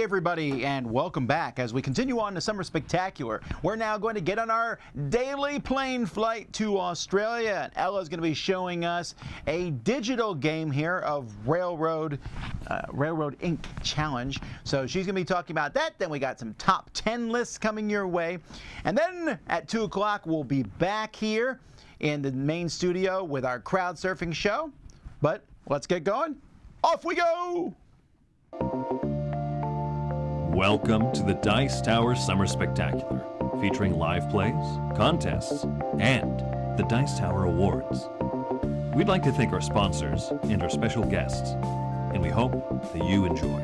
everybody, and welcome back as we continue on the Summer Spectacular. We're now going to get on our daily plane flight to Australia, and Ella's going to be showing us a digital game here of Railroad Inc. Challenge. So she's going to be talking about that. Then we got some top 10 lists coming your way. And then at 2 o'clock, we'll be back here in the main studio with our crowd surfing show. But let's get going. Off we go! Welcome to the Dice Tower Summer Spectacular, featuring live plays, contests, and the Dice Tower Awards. We'd like to thank our sponsors and our special guests, and we hope that you enjoy.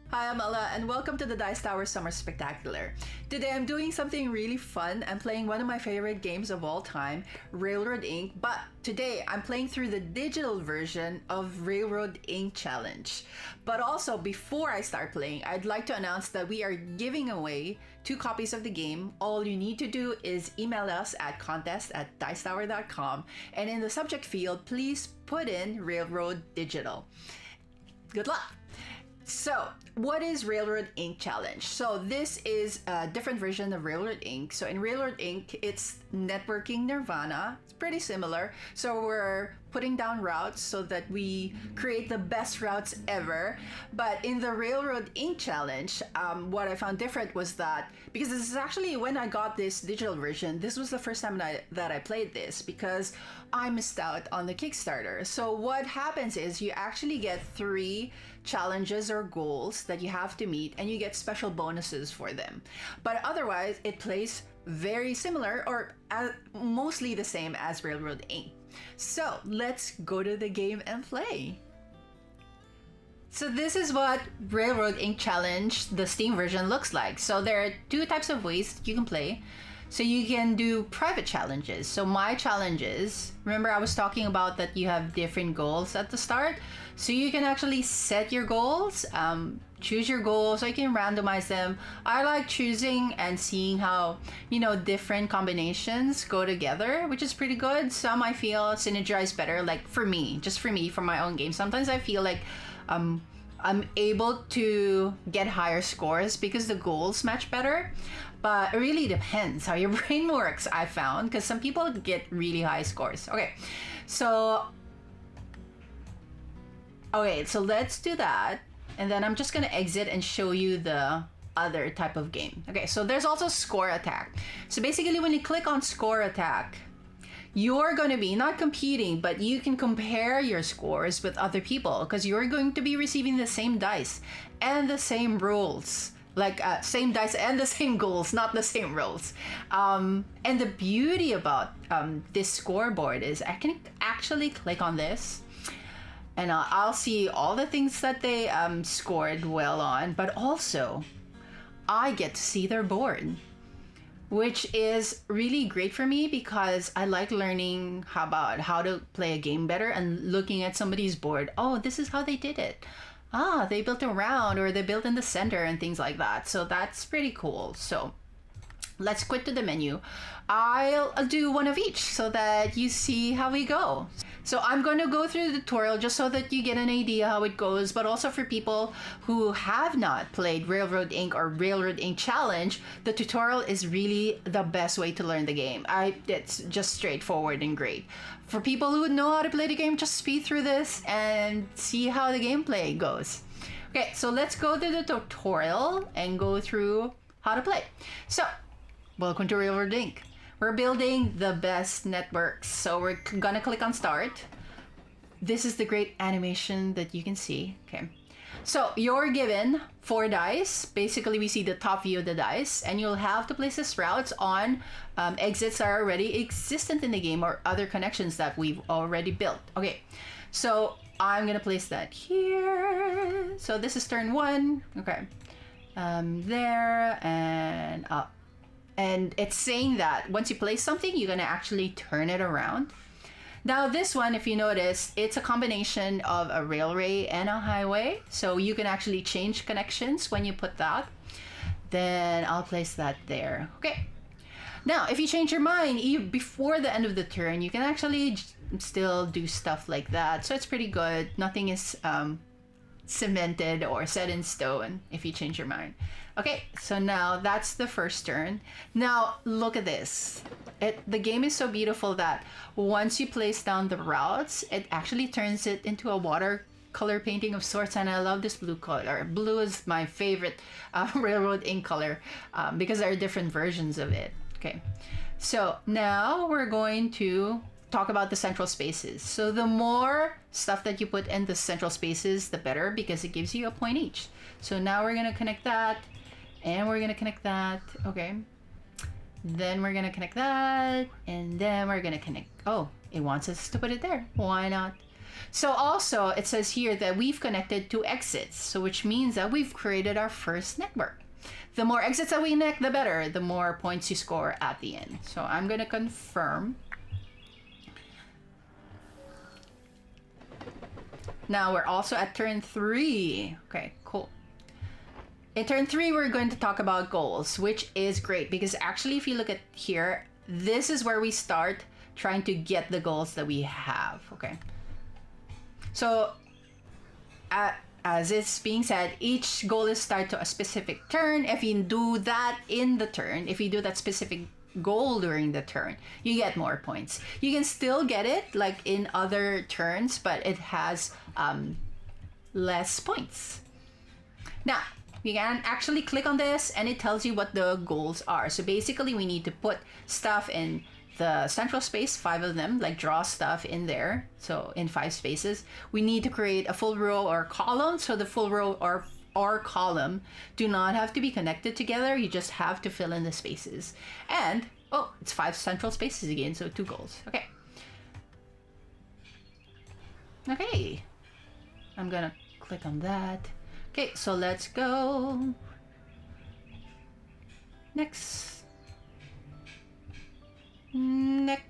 Hi, I'm Ella, and welcome to the Dice Tower Summer Spectacular. Today I'm doing something really fun. I'm playing one of my favorite games of all time, Railroad Inc. But today I'm playing through the digital version of Railroad Inc. Challenge. But also, before I start playing, I'd like to announce that we are giving away 2 copies of the game. All you need to do is email us at contest@dicetower.com, and in the subject field, please put in Railroad Digital. Good luck! So, what is Railroad Inc. Challenge? So this is a different version of Railroad Inc. So in Railroad Inc., it's networking nirvana. It's pretty similar. So we're putting down routes so that we create the best routes ever. But in the Railroad Inc. Challenge, what I found different was that, because this is actually when I got this digital version, this was the first time that I played this, because I missed out on the Kickstarter. So what happens is you actually get 3 challenges or goals that you have to meet, and you get special bonuses for them. But otherwise, it plays very similar, or mostly the same as Railroad Inc. So let's go to the game and play. So this is what Railroad Inc. Challenge, the Steam version, looks like. So there are 2 types of ways you can play. So you can do private challenges. So my challenges, remember I was talking about that you have different goals at the start. So you can actually set your goals, choose your goals, so you can randomize them. I like choosing and seeing how, different combinations go together, which is pretty good. Some I feel synergize better, like for me, for my own game. Sometimes I feel like I'm able to get higher scores because the goals match better. But it really depends how your brain works, I found, because some people get really high scores. Okay, so let's do that. And then I'm just gonna exit and show you the other type of game. Okay, so there's also score attack. So basically when you click on score attack, you're going to be not competing, but you can compare your scores with other people, because you're going to be receiving the same dice and the same rules. Like same dice and the same goals, not the same rules. And the beauty about this scoreboard is I can actually click on this, and I'll see all the things that they scored well on, but also I get to see their board, which is really great for me because I like learning about how to play a game better and looking at somebody's board. Oh, this is how they did it. They built around, or they built in the center and things like that. So that's pretty cool. So let's quit to the menu. I'll do one of each so that you see how we go. So I'm going to go through the tutorial just so that you get an idea how it goes, but also for people who have not played Railroad Inc. or Railroad Inc. Challenge, the tutorial is really the best way to learn the game. It's just straightforward and great. For people who know how to play the game, just speed through this and see how the gameplay goes. Okay, so let's go to the tutorial and go through how to play. So, welcome to Railroad Inc. We're building the best networks. So we're gonna click on start. This is the great animation that you can see. Okay. So you're given 4 dice. Basically, we see the top view of the dice, and you'll have to place these routes on exits that are already existent in the game or other connections that we've already built. Okay, so I'm gonna place that here. So this is turn 1. Okay, there and up. And it's saying that once you place something, you're gonna actually turn it around. Now this one, if you notice, it's a combination of a railway and a highway. So you can actually change connections when you put that. Then I'll place that there. Okay. Now, if you change your mind, before the end of the turn, you can actually still do stuff like that. So it's pretty good. Nothing is cemented or set in stone if you change your mind. Okay, so now that's the first turn. Now, look at this. The game is so beautiful that once you place down the routes, it actually turns it into a watercolor painting of sorts, and I love this blue color. Blue is my favorite railroad ink color because there are different versions of it. Okay, so now we're going to talk about the central spaces. So the more stuff that you put in the central spaces, the better, because it gives you a point each. So now we're gonna connect that, and we're gonna connect that. Okay, then we're gonna connect that, and then we're gonna connect. Oh, it wants us to put it there. Why not? So also it says here that we've connected 2 exits, so which means that we've created our first network. The more exits that we connect, the better, the more points you score at the end. So I'm gonna confirm. Now we're also at turn 3. Okay, cool. In turn 3, we're going to talk about goals, which is great because actually if you look at here, this is where we start trying to get the goals that we have, okay? So as it's being said, each goal is tied to a specific turn. If you do that in the turn, if you do that specific goal during the turn, you get more points. You can still get it like in other turns, but it has less points. Now you can actually click on this and it tells you what the goals are. So basically we need to put stuff in the central space, 5 of them, like draw stuff in there. So in 5 spaces, we need to create a full row or column. So the full row or column do not have to be connected together. You just have to fill in the spaces. And, oh, it's 5 central spaces again, so 2 goals. Okay. Okay. I'm gonna click on that. Okay, so let's go. Next.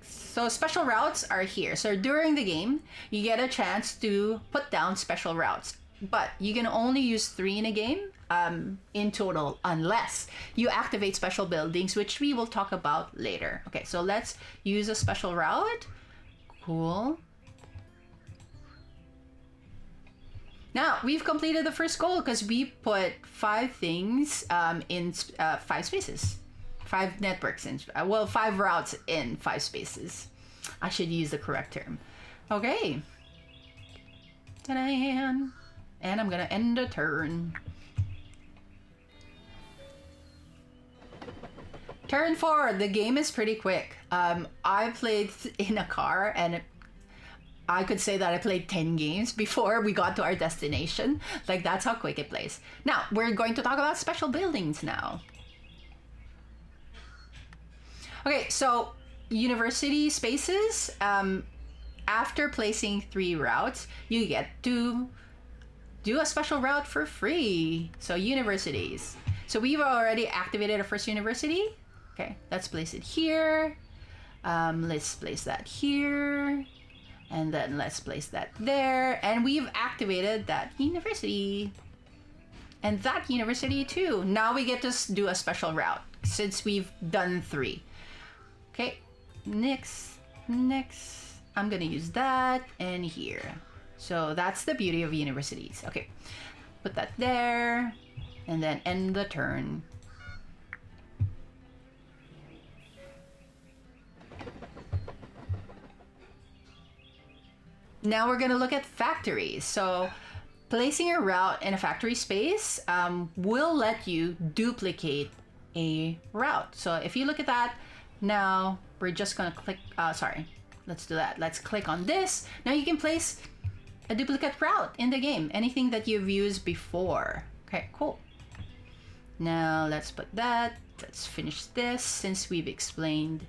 So special routes are here. So during the game, you get a chance to put down special routes. But you can only use 3 in a game in total unless you activate special buildings, which we will talk about later. Okay, so let's use a special route. Cool. Now, we've completed the first goal because we put 5 things in 5 spaces. 5 networks in, 5 routes in 5 spaces. I should use the correct term. Okay. Ta-da! And I'm gonna end a turn. Turn 4, the game is pretty quick. I played in a car and I could say that I played 10 games before we got to our destination. Like that's how quick it plays. Now, we're going to talk about special buildings now. Okay, so university spaces, after placing 3 routes, you get to do a special route for free. So universities. So we've already activated our first university. Okay, let's place it here. Let's place that here. And then let's place that there. And we've activated that university. And that university too. Now we get to do a special route since we've done 3. Okay, next. I'm gonna use that and here. So that's the beauty of universities. Okay, put that there and then end the turn. Now we're gonna look at factories. So placing a route in a factory space will let you duplicate a route. So if you look at that, now we're just gonna click, let's do that. Let's click on this. Now you can place a duplicate route in the game, anything that you've used before. Okay, cool. Now let's put that. Let's finish this since we've explained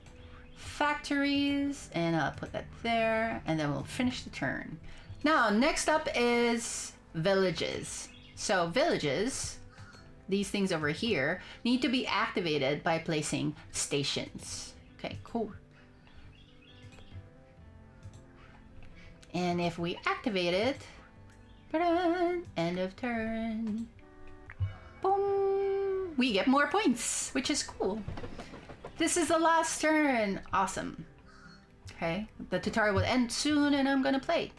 factories, and I'll put that there, and then we'll finish the turn. Now, next up is villages. So villages, these things over here, need to be activated by placing stations. Okay, cool. And if we activate it, end of turn, boom, we get more points, which is cool. This is the last turn. Awesome. Okay, the tutorial will end soon and I'm gonna play.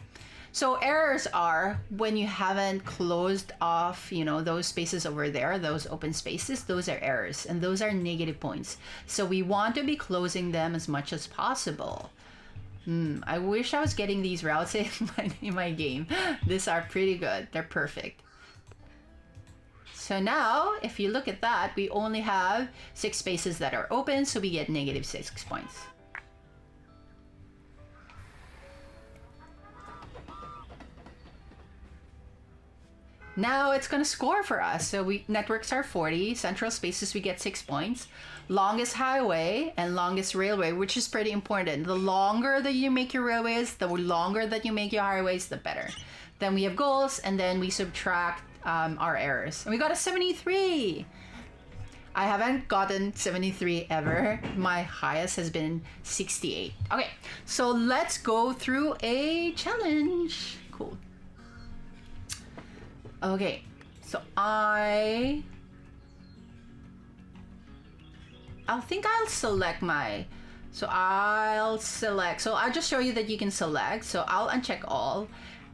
So errors are when you haven't closed off, you know, those spaces over there, those open spaces, those are errors and those are negative points. So we want to be closing them as much as possible. I wish I was getting these routes in my game. These are pretty good. They're perfect. So now, if you look at that, we only have 6 spaces that are open, so we get negative 6 points. Now it's gonna score for us. So networks are 40, central spaces we get 6 points, longest highway and longest railway, which is pretty important. The longer that you make your railways, the longer that you make your highways, the better. Then we have goals, and then we subtract our errors. And we got a 73. I haven't gotten 73 ever. My highest has been 68. Okay, so let's go through a challenge. Cool. Okay, so I'll think I'll select my, so I'll just show you that you can select. So I'll uncheck all,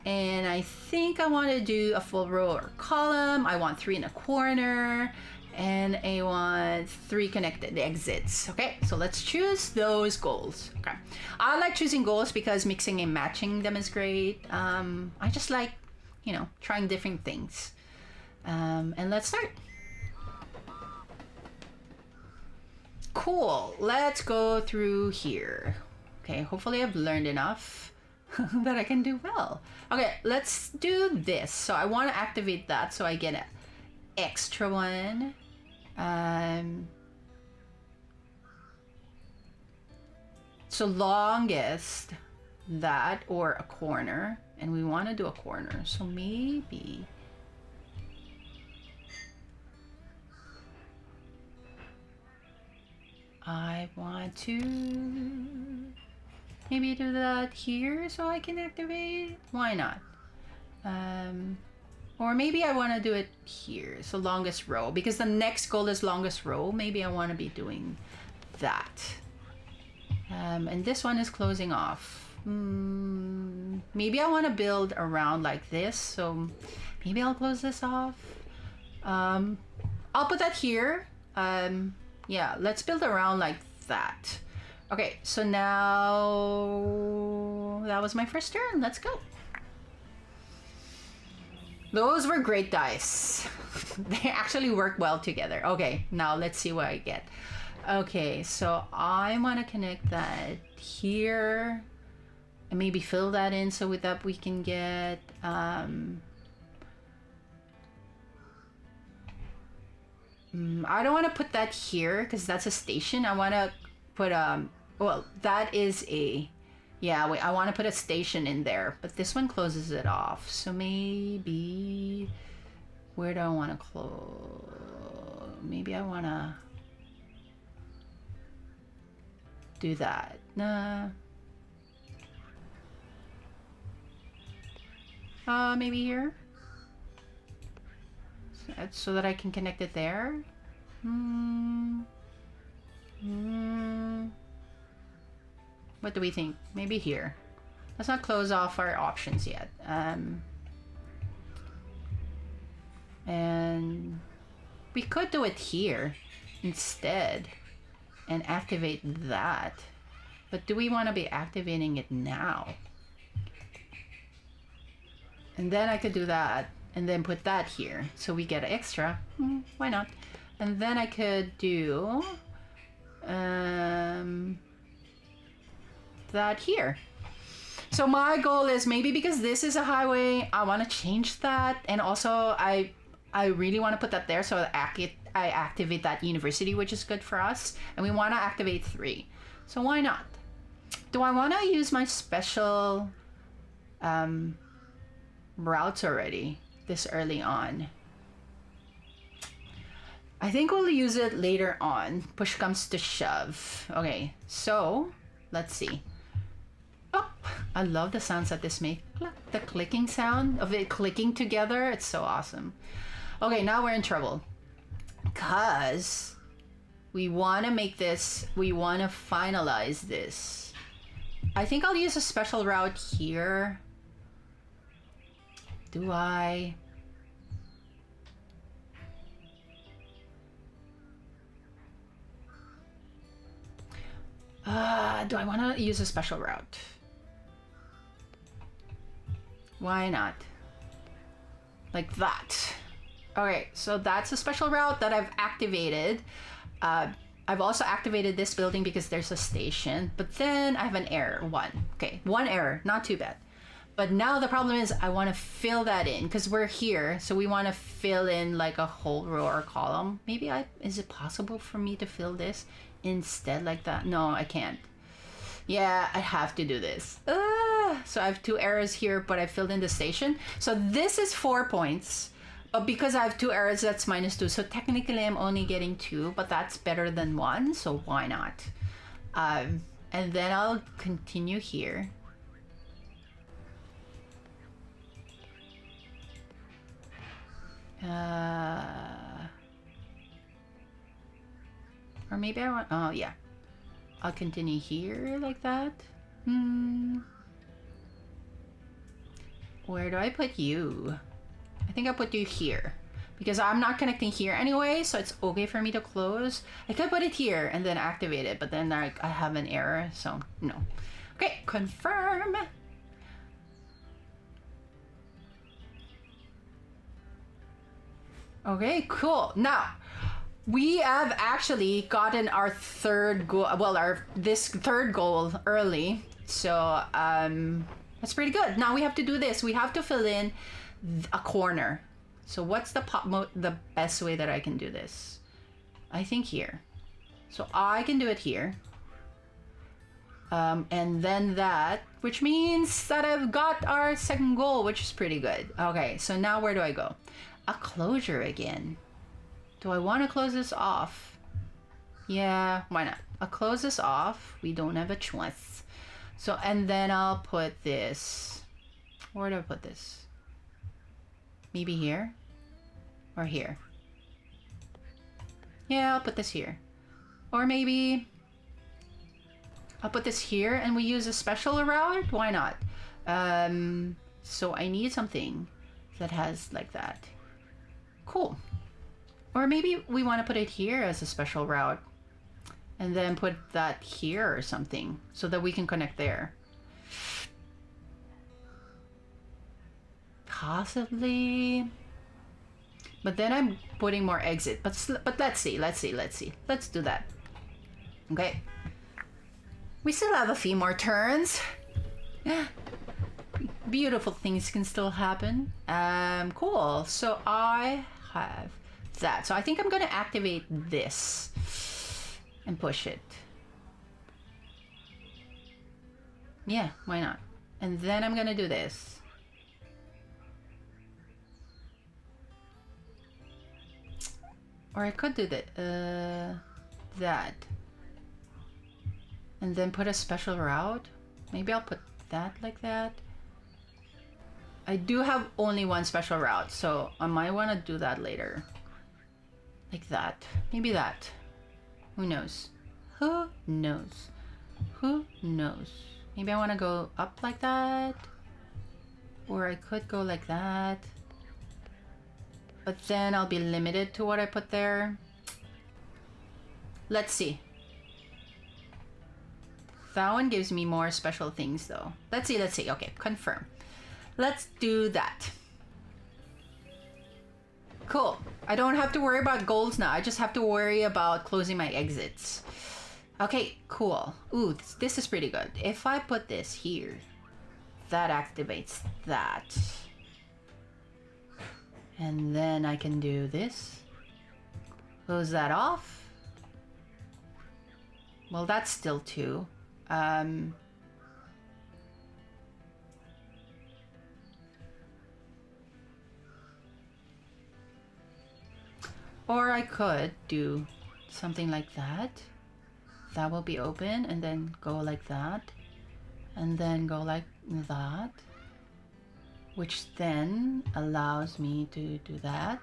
and I think I want to do a full row or column. I want 3 in a corner, and I want 3 connected exits. Okay, so let's choose those goals. Okay, I like choosing goals because mixing and matching them is great. I just like, you know, trying different things. And let's start. Cool, let's go through here. Okay, hopefully I've learned enough that I can do well. Okay, let's do this. So I want to activate that so I get an extra one. So longest, that or a corner, and we want to do a corner, so maybe I want to maybe do that here so I can activate. Why not? Or maybe I want to do it here, so longest row, because the next goal is longest row. Maybe I want to be doing that. And this one is closing off. Maybe I want to build around like this, so maybe I'll close this off. I'll put that here. Yeah, let's build around like that. Okay, so now that was my first turn. Let's go. Those were great dice. They actually work well together. Okay, now let's see what I get. Okay, so I want to connect that here and maybe fill that in, so with that we can get I don't want to put that here because that's a station. I want to put well, that is a, yeah, wait, I want to put a station in there, but this one closes it off. So maybe, where do I want to close? Maybe I want to do that. Nah. Maybe here. So that I can connect it there. What do we think? Maybe here. Let's not close off our options yet. And we could do it here instead and activate that. But do we want to be activating it now? And then I could do that and then put that here so we get extra. Why not? And then I could do that here. So my goal is, maybe because this is a highway, I want to change that, and also I really want to put that there so I activate that university, which is good for us, and we want to activate 3. So why not? Do I want to use my special routes already this early on? I think we'll use it later on. Push comes to shove. Okay, so let's see. Oh, I love the sounds that this makes. The clicking sound of it clicking together. It's so awesome. Okay, now we're in trouble. Because we want to make this, we want to finalize this. I think I'll use a special route here. Do I? Do I want to use a special route? Why not? Like that. Okay, so that's a special route that I've activated. I've also activated this building because there's a station, but then I have an error, one. Okay, one error, not too bad. But now the problem is I want to fill that in because we're here, so we want to fill in like a whole row or column. Maybe is it possible for me to fill this instead like that? No, I can't. Yeah, I have to do this. So I have 2 errors here, but I filled in the station. So this is 4 points. But because I have 2 errors, that's -2. So technically I'm only getting 2, but that's better than 1. So why not? And then I'll continue here. Or maybe I want, oh yeah. I'll continue here like that. Where do I put you? I think I'll put you here. Because I'm not connecting here anyway, so it's okay for me to close. I could put it here and then activate it, but then like, I have an error, so no. Okay, confirm. Okay, cool. Now, we have actually gotten our 3rd goal, well, this 3rd goal early. So, that's pretty good. Now we have to do this. We have to fill in a corner. So what's the best way that I can do this? I think here. So I can do it here. And then that, which means that I've got our 2nd goal, which is pretty good. Okay, so now where do I go? A closure again. Do I want to close this off? Yeah, why not? I'll close this off. We don't have a choice. So, and then I'll put this. Where do I put this? Maybe here? Or here? Yeah, I'll put this here. Or maybe I'll put this here and we use a special route? Why not? So I need something that has like that. Cool. Or maybe we want to put it here as a special route and then put that here or something so that we can connect there. Possibly. But then I'm putting more exit. But let's see. Let's do that. Okay. We still have a few more turns. Beautiful things can still happen. Cool. So I have that. So I think I'm going to activate this and push it. Yeah, why not? And then I'm going to do this. Or I could do that. And then put a special route. Maybe I'll put that like that. I do have only one special route, so I might want to do that later. Like that. Maybe that. Who knows? Who knows? Who knows? Maybe I want to go up like that. Or I could go like that. But then I'll be limited to what I put there. Let's see. That one gives me more special things though. Let's see. Okay, confirm. Let's do that. Cool. I don't have to worry about goals now. I just have to worry about closing my exits. Okay, cool. Ooh, this is pretty good. If I put this here, that activates that. And then I can do this. Close that off. Well, that's still 2. Or I could do something like that. That will be open and then go like that. and then go like that, which then allows me to do that.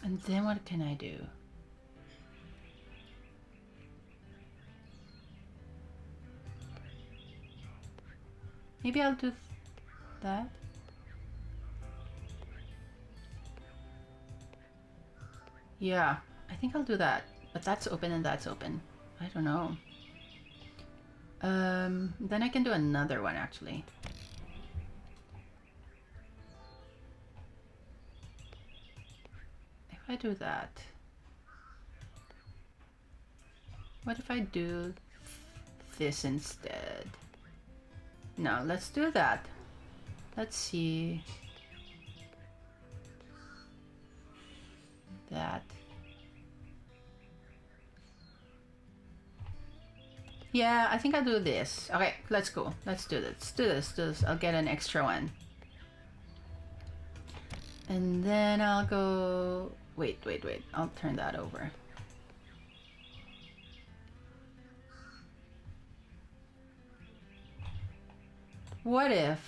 And then what can I do? Maybe I'll do that. Yeah, I think I'll do that. But that's open and that's open. I don't know. Then I can do another one actually. If I do that. What if I do this instead? No, let's do that. Let's see. That. Yeah, I think I'll do this. Okay, let's go. Let's do this. Let's do this. Do this. I'll get an extra one. And then I'll go... Wait. I'll turn that over. What if...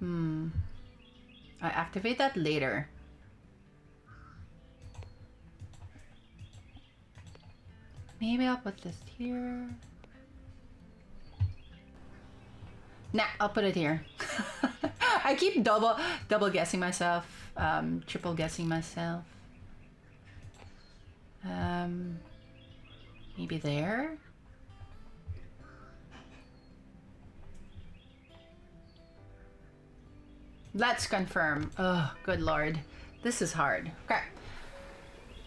I activate that later. Maybe I'll put this here. Nah, I'll put it here. I keep double guessing myself, triple guessing myself. Maybe there. Let's confirm. Oh, good lord. This is hard. Okay.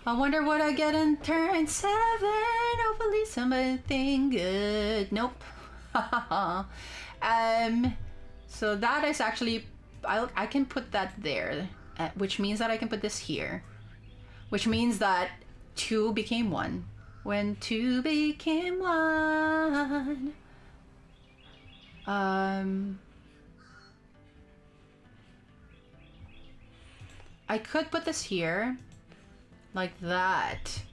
I wonder what I get in turn 7. Hopefully something good. Nope. So that is actually... I can put that there. Which means that I can put this here. Which means that 2 became 1. When 2 became 1... I could put this here, like that,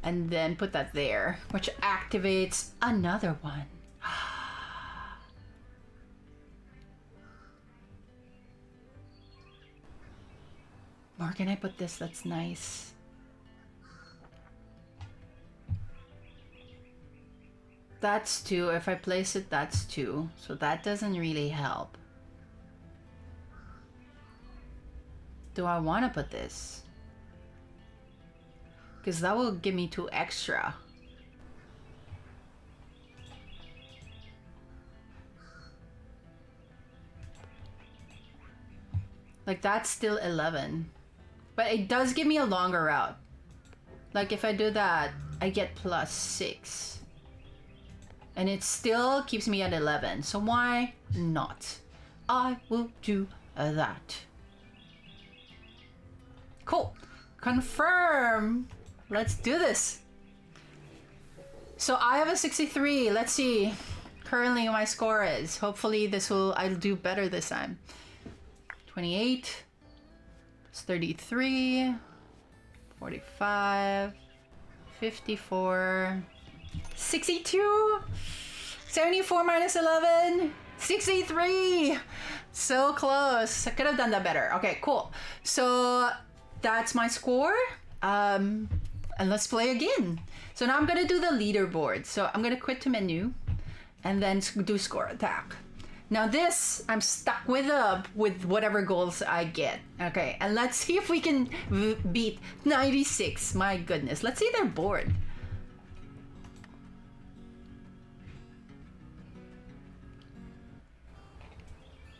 and then put that there, which activates another one. Where can I put this? That's nice. That's 2. If I place it, that's 2. So that doesn't really help. Do I want to put this? Because that will give me 2 extra. Like that's still 11. But it does give me a longer route. Like if I do that, I get +6. And it still keeps me at 11. So why not? I will do that. Cool. Confirm. Let's do this. So I have a 63. Let's see. Currently my score is. Hopefully I'll do better this time. 28. It's 33. 45. 54. 62. 74 minus 11. 63. So close. I could have done that better. Okay, cool. So that's my score. And let's play again. So now I'm gonna do the leaderboard. So I'm gonna quit to menu and then do score attack. Now this, I'm stuck with whatever goals I get. Okay, and let's see if we can beat 96. My goodness, let's see their board.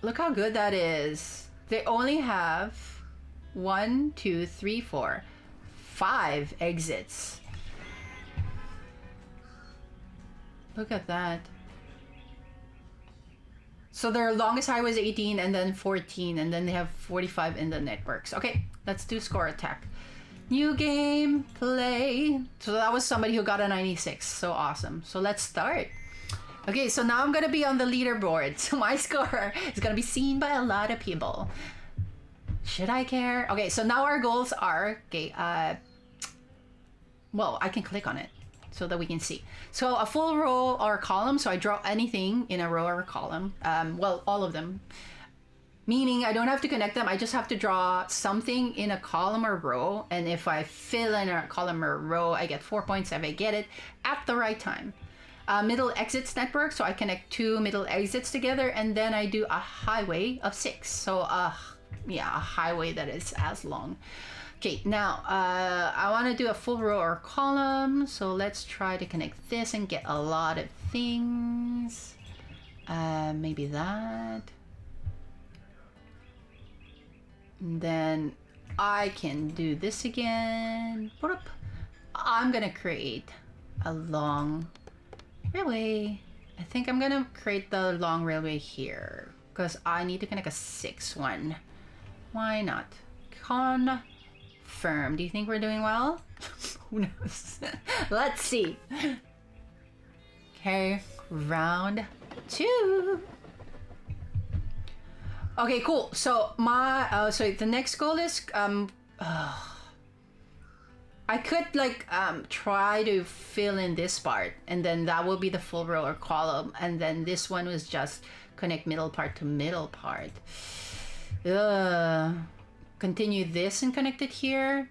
Look how good that is. They only have 1, 2, 3, 4, 5 exits. Look at that. So their longest high was 18 and then 14 and then they have 45 in the networks. Okay, let's do score attack. New game, play. So that was somebody who got a 96. So awesome. So let's start. Okay, so now I'm gonna be on the leaderboard. So my score is gonna be seen by a lot of people. Should I care? Okay, so now our goals are, okay, well, I can click on it so that we can see. So a full row or column, so I draw anything in a row or a column. Well, all of them. Meaning I don't have to connect them, I just have to draw something in a column or row, and if I fill in a column or row, I get 4 points if I get it at the right time. Middle exits network, so I connect 2 middle exits together, and then I do a highway of 6. So yeah, a highway that is as long. Okay, now I want to do a full row or column, so let's try to connect this and get a lot of things. Maybe that. And then I can do this again. I'm gonna create a long railway. I think I'm gonna create the long railway here because I need to connect a 6th one. Why not? Confirm. Do you think we're doing well? Who knows? Let's see. Okay, round 2. Okay, cool. So my so the next goal is I could like try to fill in this part, and then that will be the full row or column, and then this one was just connect middle part to middle part. Continue this and connect it here.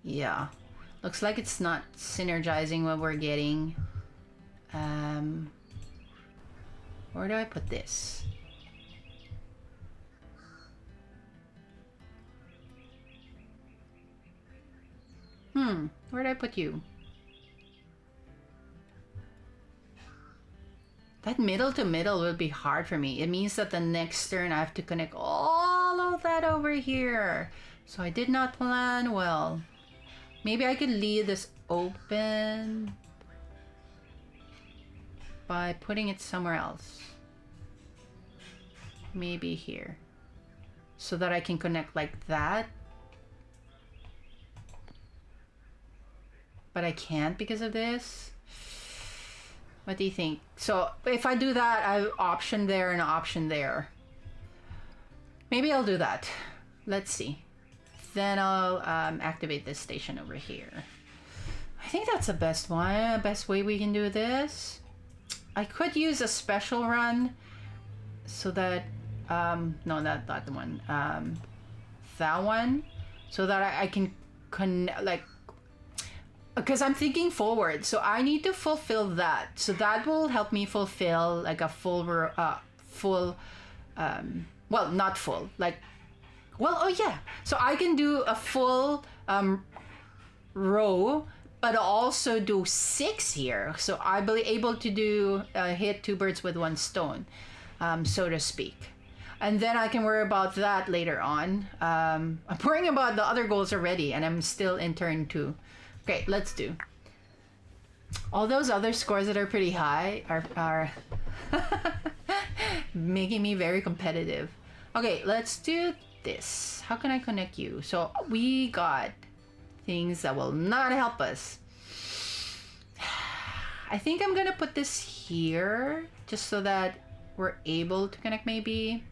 Yeah, looks like it's not synergizing what we're getting. Where do I put this? Where did I put you? That middle to middle will be hard for me. It means that the next turn I have to connect all of that over here. So I did not plan well. Maybe I could leave this open by putting it somewhere else. Maybe here. So that I can connect like that. But I can't because of this. What do you think? So if I do that, I have option there and option there. Maybe I'll do that. Let's see. Then I'll activate this station over here. I think that's the best one, best way we can do this. I could use a special run so that no, not the one. That one, so that I can like, because I'm thinking forward, so I need to fulfill that. So that will help me fulfill like a full, well, not full, like, well, oh yeah. So I can do a full row, but also do 6 here. So I'll be able to do hit 2 birds with 1 stone, so to speak. And then I can worry about that later on. I'm worrying about the other goals already, and I'm still in turn 2. Okay, let's do. All those other scores that are pretty high are making me very competitive. Okay, let's do this. How can I connect you? So we got things that will not help us. I think I'm gonna put this here just so that we're able to connect maybe.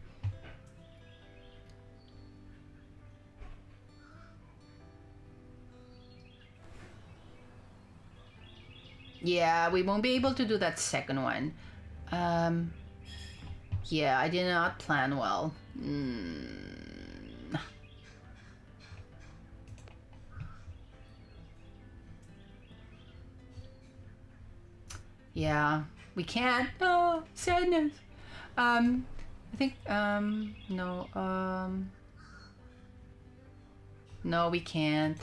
Yeah, we won't be able to do that second one. Yeah, I did not plan well. Yeah, we can't. Oh, sadness. I think, no, no, we can't.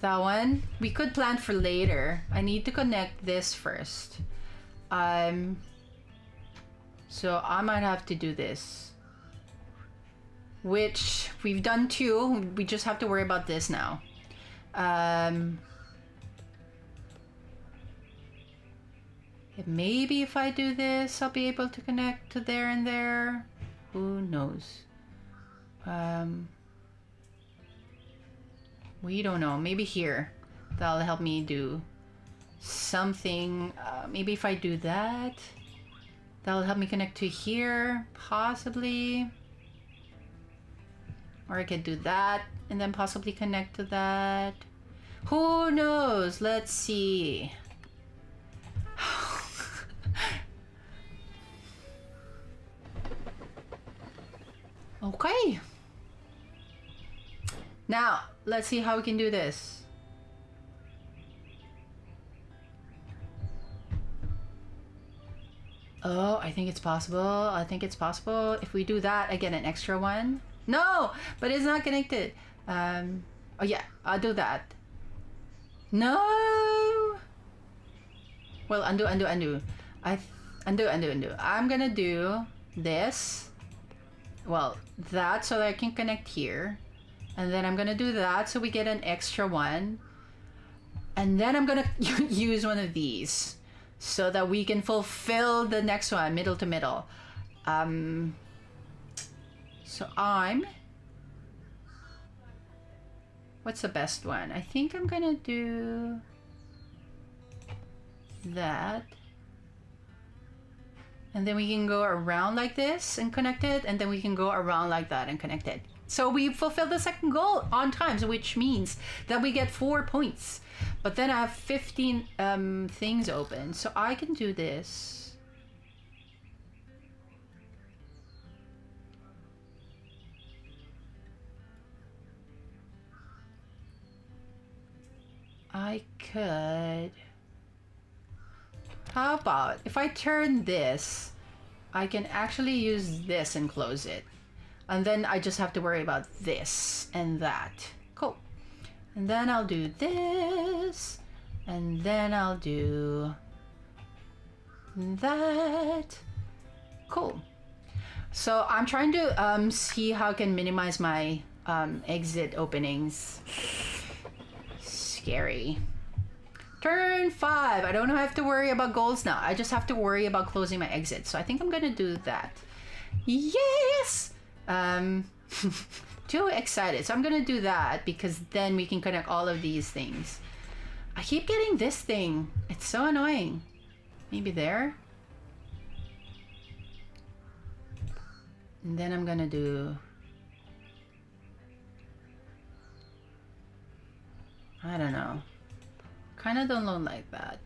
That one, we could plan for later. I need to connect this first. So I might have to do this. Which, we've done 2. We just have to worry about this now. Maybe if I do this, I'll be able to connect to there and there. Who knows? We don't know. Maybe here. That'll help me do something. Maybe if I do that. That'll help me connect to here, possibly. Or I could do that and then possibly connect to that. Who knows? Let's see. Okay. Now, let's see how we can do this. Oh, I think it's possible. I think it's possible. If we do that, I get an extra one. No, but it's not connected. Oh yeah, I'll do that. No. Well, undo. Undo. I'm gonna do this. Well, that so that I can connect here. And then I'm gonna do that so we get an extra one. And then I'm gonna use one of these so that we can fulfill the next one, middle to middle. So what's the best one? I think I'm gonna do that. And then we can go around like this and connect it, and then we can go around like that and connect it. So we fulfilled the second goal on time, which means that we get 4 points. But then I have 15 things open, so I can do this. I could... How about if I turn this, I can actually use this and close it. And then I just have to worry about this and that. Cool. And then I'll do this. And then I'll do that. Cool. So I'm trying to see how I can minimize my exit openings. Scary. Turn 5. I don't have to worry about goals now. I just have to worry about closing my exit. So I think I'm gonna do that. Yes! Too excited. So I'm gonna do that because then we can connect all of these things. I keep getting this thing. It's so annoying. Maybe there. And then I'm gonna do... I don't know. Kind of don't like that.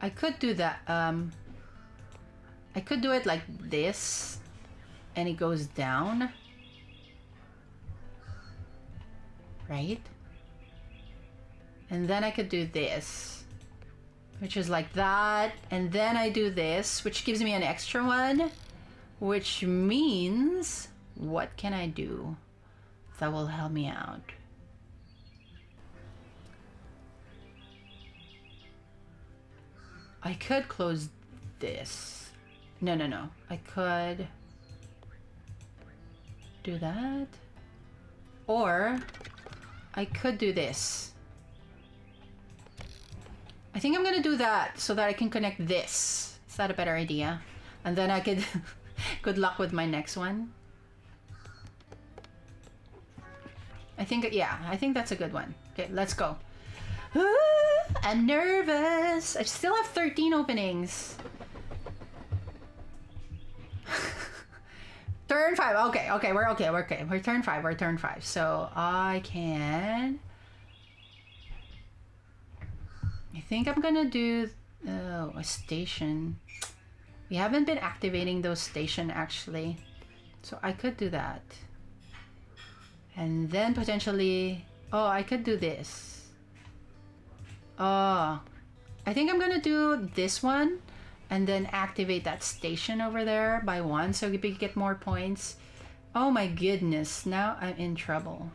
I could do that. I could do it like this, and it goes down, right? And then I could do this, which is like that, and then I do this, which gives me an extra one, which means, what can I do that will help me out? I could close this. No. I could do that. Or I could do this. I think I'm gonna do that so that I can connect this. Is that a better idea? And then I could... Good luck with my next one. I think that's a good one. Okay, let's go. I'm nervous. I still have 13 openings. Turn 5. Okay. We're okay. We're turn 5. So I can... I think I'm gonna do a station. We haven't been activating those station actually. So I could do that. And then potentially... Oh, I could do this. Oh, I think I'm gonna do this one and then activate that station over there by 1 so we get more points. Oh my goodness, now I'm in trouble.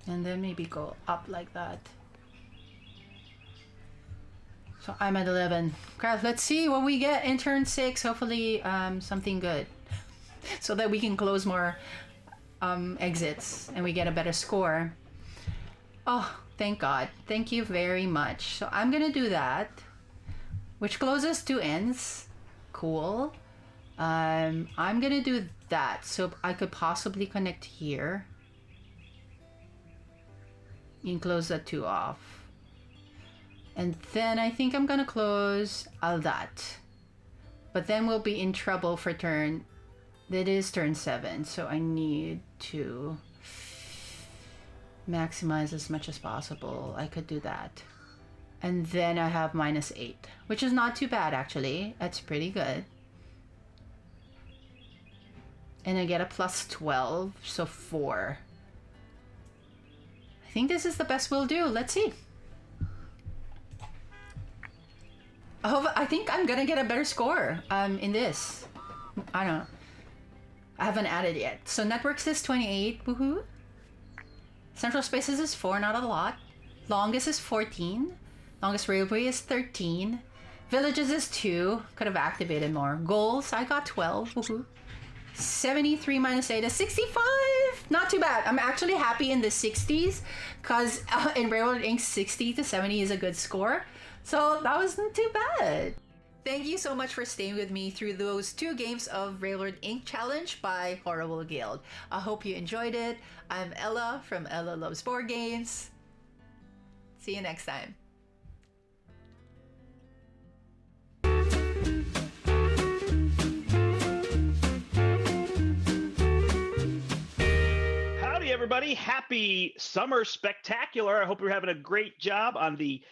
And then maybe go up like that. So I'm at 11. Crap, let's see what we get in turn 6. Hopefully something good. So that we can close more exits and we get a better score. Oh, thank God. Thank you very much. So I'm gonna do that. Which closes 2 ends. Cool. I'm gonna do that. So I could possibly connect here. You can close that 2 off. And then I think I'm gonna close all that. But then we'll be in trouble for turn. That is turn 7, so I need to maximize as much as possible. I could do that. And then I have -8, which is not too bad actually. That's pretty good. And I get a +12, so 4. I think this is the best we'll do. Let's see. I think I'm gonna get a better score in this. I don't know. I haven't added yet. So networks is 28, woohoo. Central spaces is 4, not a lot. Longest is 14. Longest railway is 13. Villages is 2. Could have activated more. Goals, I got 12, woohoo. 73 -8 is 65. Not too bad. I'm actually happy in the 60s because in Railroad Inc. 60 to 70 is a good score. So that wasn't too bad. Thank you so much for staying with me through those 2 games of Railroad Inc. Challenge by Horrible Guild. I hope you enjoyed it. I'm Ella from Ella Loves Board Games. See you next time. Howdy, everybody. Happy Summer Spectacular. I hope you're having a great job on the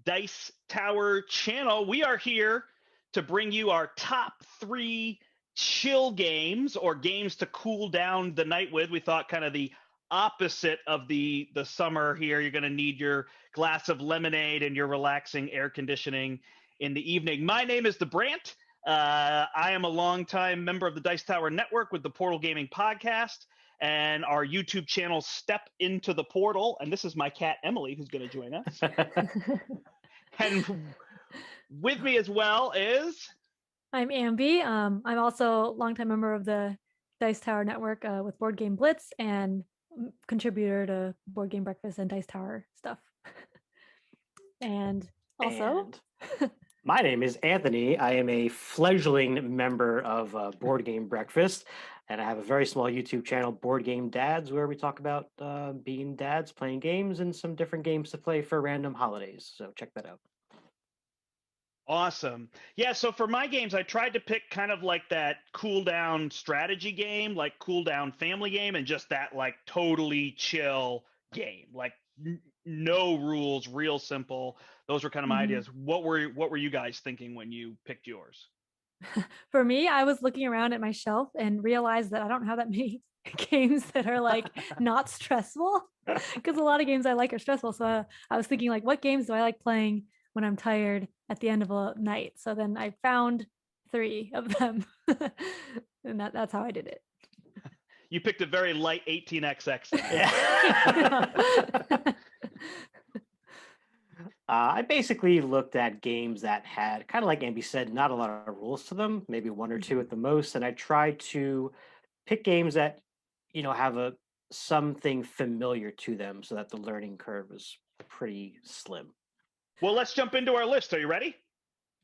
Dice Tower channel. We are here to bring you our top 3 chill games or games to cool down the night with. We thought kind of the opposite of the summer here. You're going to need your glass of lemonade and your relaxing air conditioning in the evening. My name is Brant. I am a longtime member of the Dice Tower Network with the Portal Gaming Podcast and our YouTube channel, Step Into the Portal. And this is my cat, Emily, who's going to join us. And with me as well is... I'm Ambie. I'm also a longtime member of the Dice Tower Network with Board Game Blitz and contributor to Board Game Breakfast and Dice Tower stuff. And also... My name is Anthony. I am a fledgling member of Board Game Breakfast, and I have a very small YouTube channel, Board Game Dads, where we talk about being dads, playing games, and some different games to play for random holidays. So check that out. Awesome. Yeah, so for my games, I tried to pick kind of like that cool down strategy game, like cool down family game, and just that like totally chill game, like no rules, real simple. Those were kind of my ideas. What were you guys thinking when you picked yours? For me, I was looking around at my shelf and realized that I don't have that many games that are like not stressful, because a lot of games I like are stressful. So I was thinking like, what games do I like playing when I'm tired at the end of a night? So then I found 3 of them and that's how I did it. You picked a very light 18xx. I basically looked at games that had, kind of like Ambie said, not a lot of rules to them, maybe 1 or 2 at the most. And I tried to pick games that, have something familiar to them so that the learning curve was pretty slim. Well, let's jump into our list. Are you ready?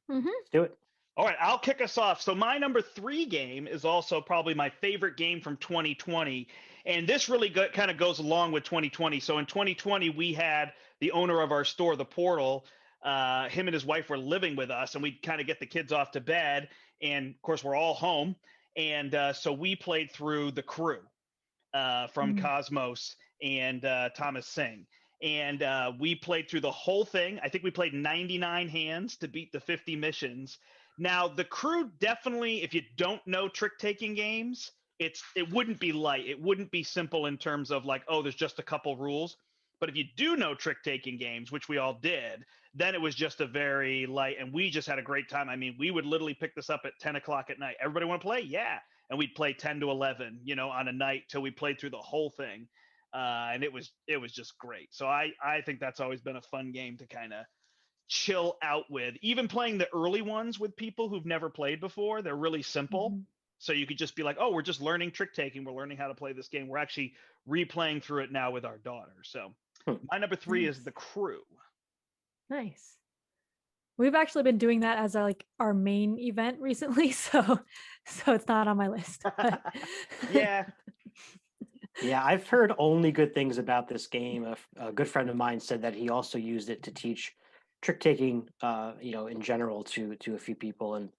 Mm-hmm. Let's do it. All right, I'll kick us off. So my number 3 game is also probably my favorite game from 2020. And this really kind of goes along with 2020. So in 2020, we had the owner of our store, The Portal. Him and his wife were living with us, and we'd kind of get the kids off to bed. And, of course, we're all home. And so we played through The Crew from Cosmos and Thomas Singh. And we played through the whole thing. I think we played 99 hands to beat the 50 missions. Now, The Crew definitely, if you don't know trick-taking games, it wouldn't be light. It wouldn't be simple in terms of like, oh, there's just a couple rules. But if you do know trick-taking games, which we all did, then it was just a very light, and we just had a great time. I mean, we would literally pick this up at 10 o'clock at night. Everybody want to play? Yeah. And we'd play 10 to 11, on a night till we played through the whole thing. And it was just great. So I think that's always been a fun game to kind of chill out with. Even playing the early ones with people who've never played before, they're really simple. So you could just be like, oh, we're just learning trick taking. We're learning how to play this game. We're actually replaying through it now with our daughter. So my number 3 is The Crew. Nice. We've actually been doing that as our main event recently, so it's not on my list. But Yeah. Yeah, I've heard only good things about this game. A good friend of mine said that he also used it to teach trick taking, in general to a few people. And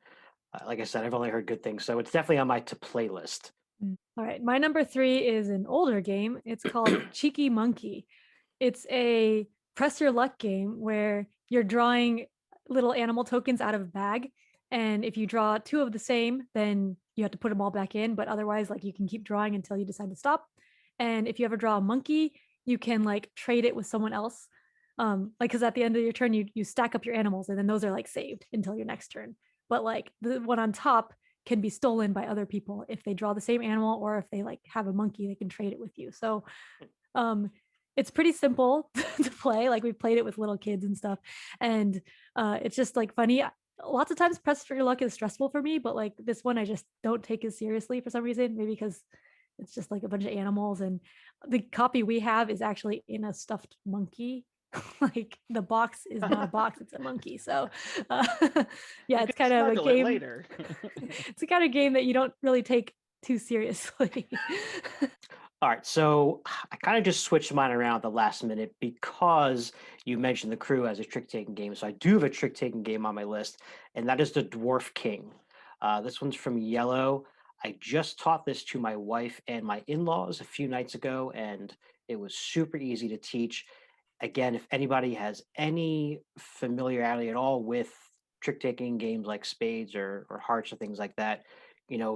like I said, I've only heard good things, so it's definitely on my to play list. All right, my number 3 is an older game. It's called Cheeky Monkey. It's a press your luck game where you're drawing little animal tokens out of a bag, and if you draw 2 of the same, then you have to put them all back in, but otherwise, like, you can keep drawing until you decide to stop. And if you ever draw a monkey, you can, like, trade it with someone else. Like, because at the end of your turn, you stack up your animals, and then those are, like, saved until your next turn. But, like, the one on top can be stolen by other people if they draw the same animal, or if they, like, have a monkey, they can trade it with you. So, um, it's pretty simple to play. Like, we've played it with little kids and stuff, and it's just like funny. Lots of times, press for your luck is stressful for me, but like this one, I just don't take as seriously for some reason. Maybe because it's just like a bunch of animals, and the copy we have is actually in a stuffed monkey. Like, the box is not a box; it's a monkey. So, uh, yeah, You it's can kind of a snuggle it game. later. It's the kind of game that you don't really take too seriously. All right, so I kind of just switched mine around at the last minute because you mentioned the crew as a trick taking game. So I do have a trick taking game on my list, and that is the Dwarf King. This one's from Yellow. I just taught this to my wife and my in laws a few nights ago, and it was super easy to teach. Again, if anybody has any familiarity at all with trick taking games like spades or hearts or things like that,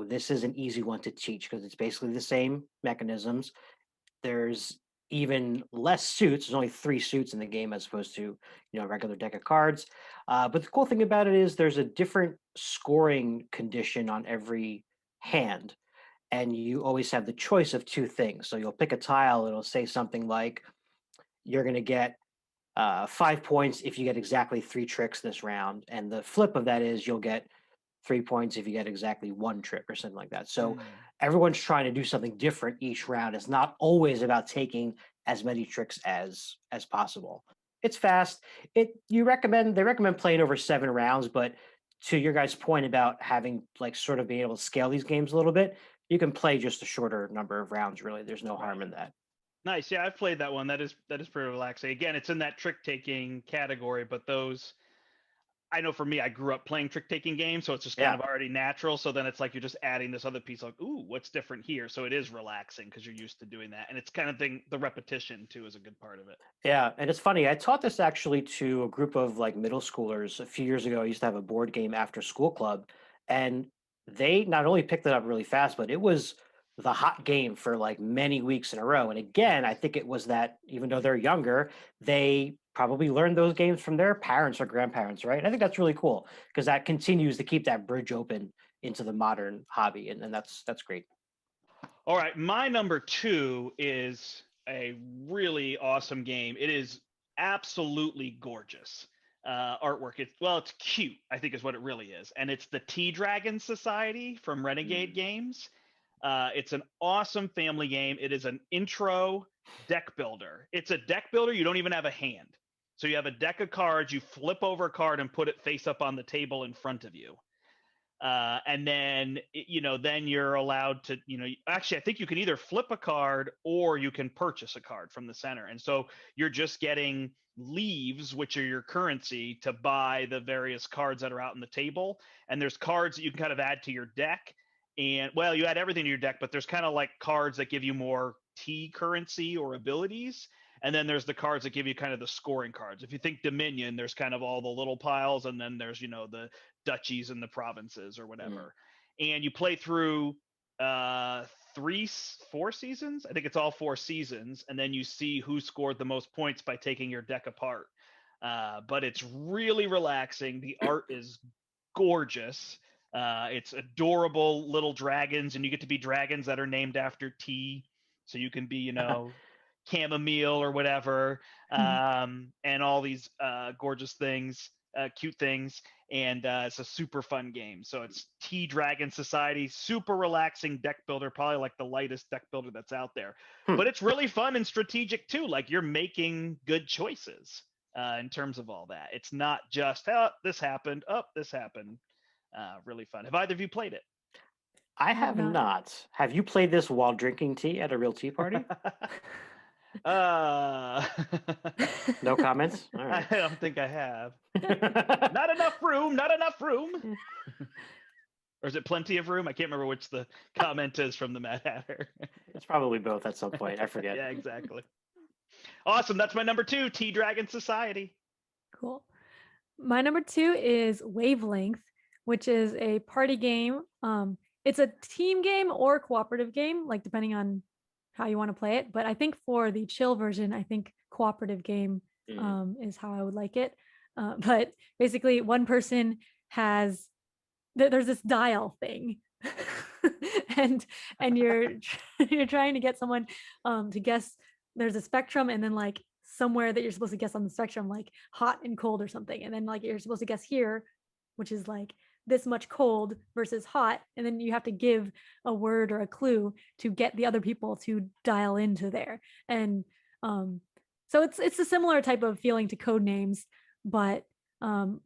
this is an easy one to teach because it's basically the same mechanisms. There's even less suits. There's only 3 suits in the game as opposed to, a regular deck of cards. But the cool thing about it is there's a different scoring condition on every hand. And you always have the choice of 2 things. So you'll pick a tile, it'll say something like, you're going to get 5 points if you get exactly 3 tricks this round. And the flip of that is you'll get 3 points if you get exactly 1 trick or something like that. So everyone's trying to do something different each round. It's not always about taking as many tricks as possible. It's fast. They recommend playing over 7 rounds, but to your guys' point about having like sort of being able to scale these games a little bit, you can play just a shorter number of rounds, really. There's no harm in that. Nice. Yeah, I've played that one. That is pretty relaxing. Again, it's in that trick taking category, but those I know for me, I grew up playing trick taking games, so it's just kind Yeah. of already natural. So then it's like you're just adding this other piece like, ooh, what's different here? So it is relaxing because you're used to doing that. And it's kind of the repetition too is a good part of it. Yeah, and it's funny. I taught this actually to a group of like middle schoolers a few years ago. I used to have a board game after school club, and they not only picked it up really fast, but it was the hot game for like many weeks in a row. And again, I think it was that even though they're younger, they probably learned those games from their parents or grandparents, right? And I think that's really cool because that continues to keep that bridge open into the modern hobby, and that's great. All right, my number 2 is a really awesome game. It is absolutely gorgeous artwork. It's cute, I think is what it really is, and it's the Tea Dragon Society from Renegade Games. It's an awesome family game. It is an intro deck builder. It's a deck builder. You don't even have a hand. So you have a deck of cards. You flip over a card and put it face up on the table in front of you. And then, then you're allowed to, actually, I think you can either flip a card or you can purchase a card from the center. And so you're just getting leaves, which are your currency, to buy the various cards that are out on the table. And there's cards that you can kind of add to your deck. And well, you add everything to your deck, but there's kind of like cards that give you more T currency or abilities. And then there's the cards that give you kind of the scoring cards. If you think Dominion, there's kind of all the little piles, and then there's, the duchies and the provinces or whatever. And you play through 4 seasons. I think it's all 4 seasons. And then you see who scored the most points by taking your deck apart. But it's really relaxing. The art is gorgeous. It's adorable little dragons, and you get to be dragons that are named after tea. So you can be, chamomile or whatever, and all these gorgeous things, cute things. And it's a super fun game. So it's Tea Dragon Society, super relaxing deck builder, probably like the lightest deck builder that's out there. Hmm. But it's really fun and strategic too. Like you're making good choices. in terms of all that. It's not just, oh, this happened, oh, this happened. Really fun. Have either of you played it? I have have not. not. Have you played this while drinking tea at a real tea party? uh, No comments? All I right. don't think I have. Not enough room. Not enough room. Or is it plenty of room? I can't remember which the comment is from the Mad Hatter. It's probably both at some point. I forget. Yeah, exactly. Awesome. That's my number 2, Tea Dragon Society. Cool. My number 2 is Wavelength, which is a party game. It's a team game or cooperative game, like depending on how you want to play it. But I think for the chill version, I think cooperative game is how I would like it. But basically, one person has there's this dial thing, and you're trying to get someone to guess. There's a spectrum, and then like somewhere that you're supposed to guess on the spectrum, like hot and cold or something, and then like you're supposed to guess here, which is like this much cold versus hot, and then you have to give a word or a clue to get the other people to dial into there. And so it's a similar type of feeling to Code Names, but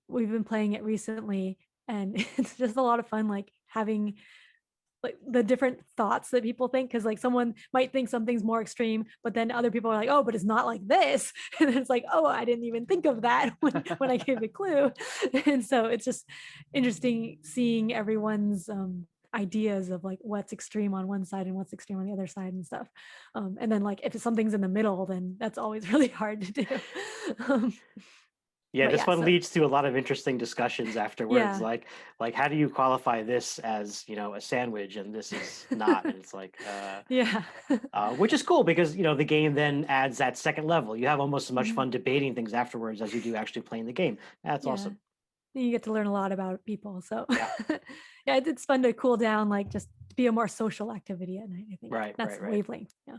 we've been playing it recently, and it's just a lot of fun, like having like the different thoughts that people think, because like someone might think something's more extreme, but then other people are like, oh, but it's not like this. And it's like, oh, I didn't even think of that when I gave a clue. And so it's just interesting seeing everyone's ideas of like what's extreme on one side and what's extreme on the other side and stuff. And then like if something's in the middle, then that's always really hard to do. Yeah, But this yeah, one so- leads to a lot of interesting discussions afterwards. Yeah. Like how do you qualify this as, a sandwich and this is not? And it's like, Yeah. which is cool because the game then adds that second level. You have almost as much Mhm. fun debating things afterwards as you do actually playing the game. That's Yeah. awesome. You get to learn a lot about people. So Yeah. yeah, it's fun to cool down, like just be a more social activity at night, I think. Right, That's right. Wavelength. Yeah.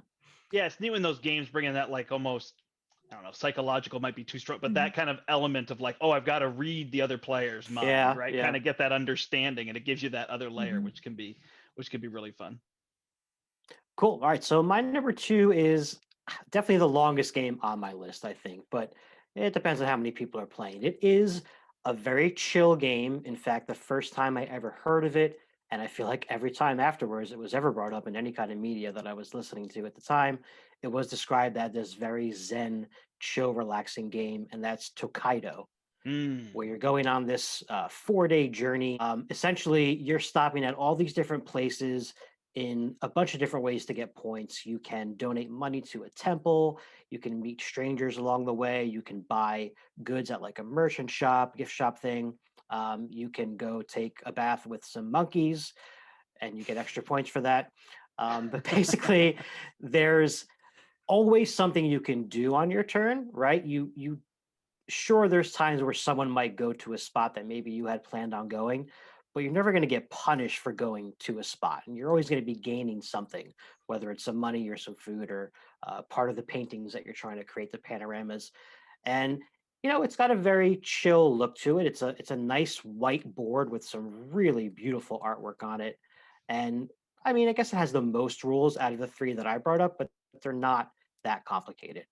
Yeah, it's neat when those games bring in that like almost, I don't know, psychological might be too strong, but Mhm. that kind of element of like, oh, I've got to read the other player's mind, Yeah, right? yeah. Kind of get that understanding, and it gives you that other layer, Mhm. which can be really fun. Cool. All right. So my number 2 is definitely the longest game on my list, I think, but it depends on how many people are playing. It is a very chill game. In fact, the first time I ever heard of it, and I feel like every time afterwards it was ever brought up in any kind of media that I was listening to at the time, it was described as this very zen, chill, relaxing game, and that's Tokaido, where you're going on this 4-day journey. Essentially, you're stopping at all these different places in a bunch of different ways to get points. You can donate money to a temple. You can meet strangers along the way. You can buy goods at like a merchant shop, gift shop thing. You can go take a bath with some monkeys and you get extra points for that. But basically, there's always something you can do on your turn, right? You sure there's times where someone might go to a spot that maybe you had planned on going, but you're never going to get punished for going to a spot, and you're always going to be gaining something, whether it's some money or some food or part of the paintings that you're trying to create, the panoramas. And it's got a very chill look to it. It's a nice white board with some really beautiful artwork on it. And I mean, I guess it has the most rules out of the 3 that I brought up, but they're not that complicated.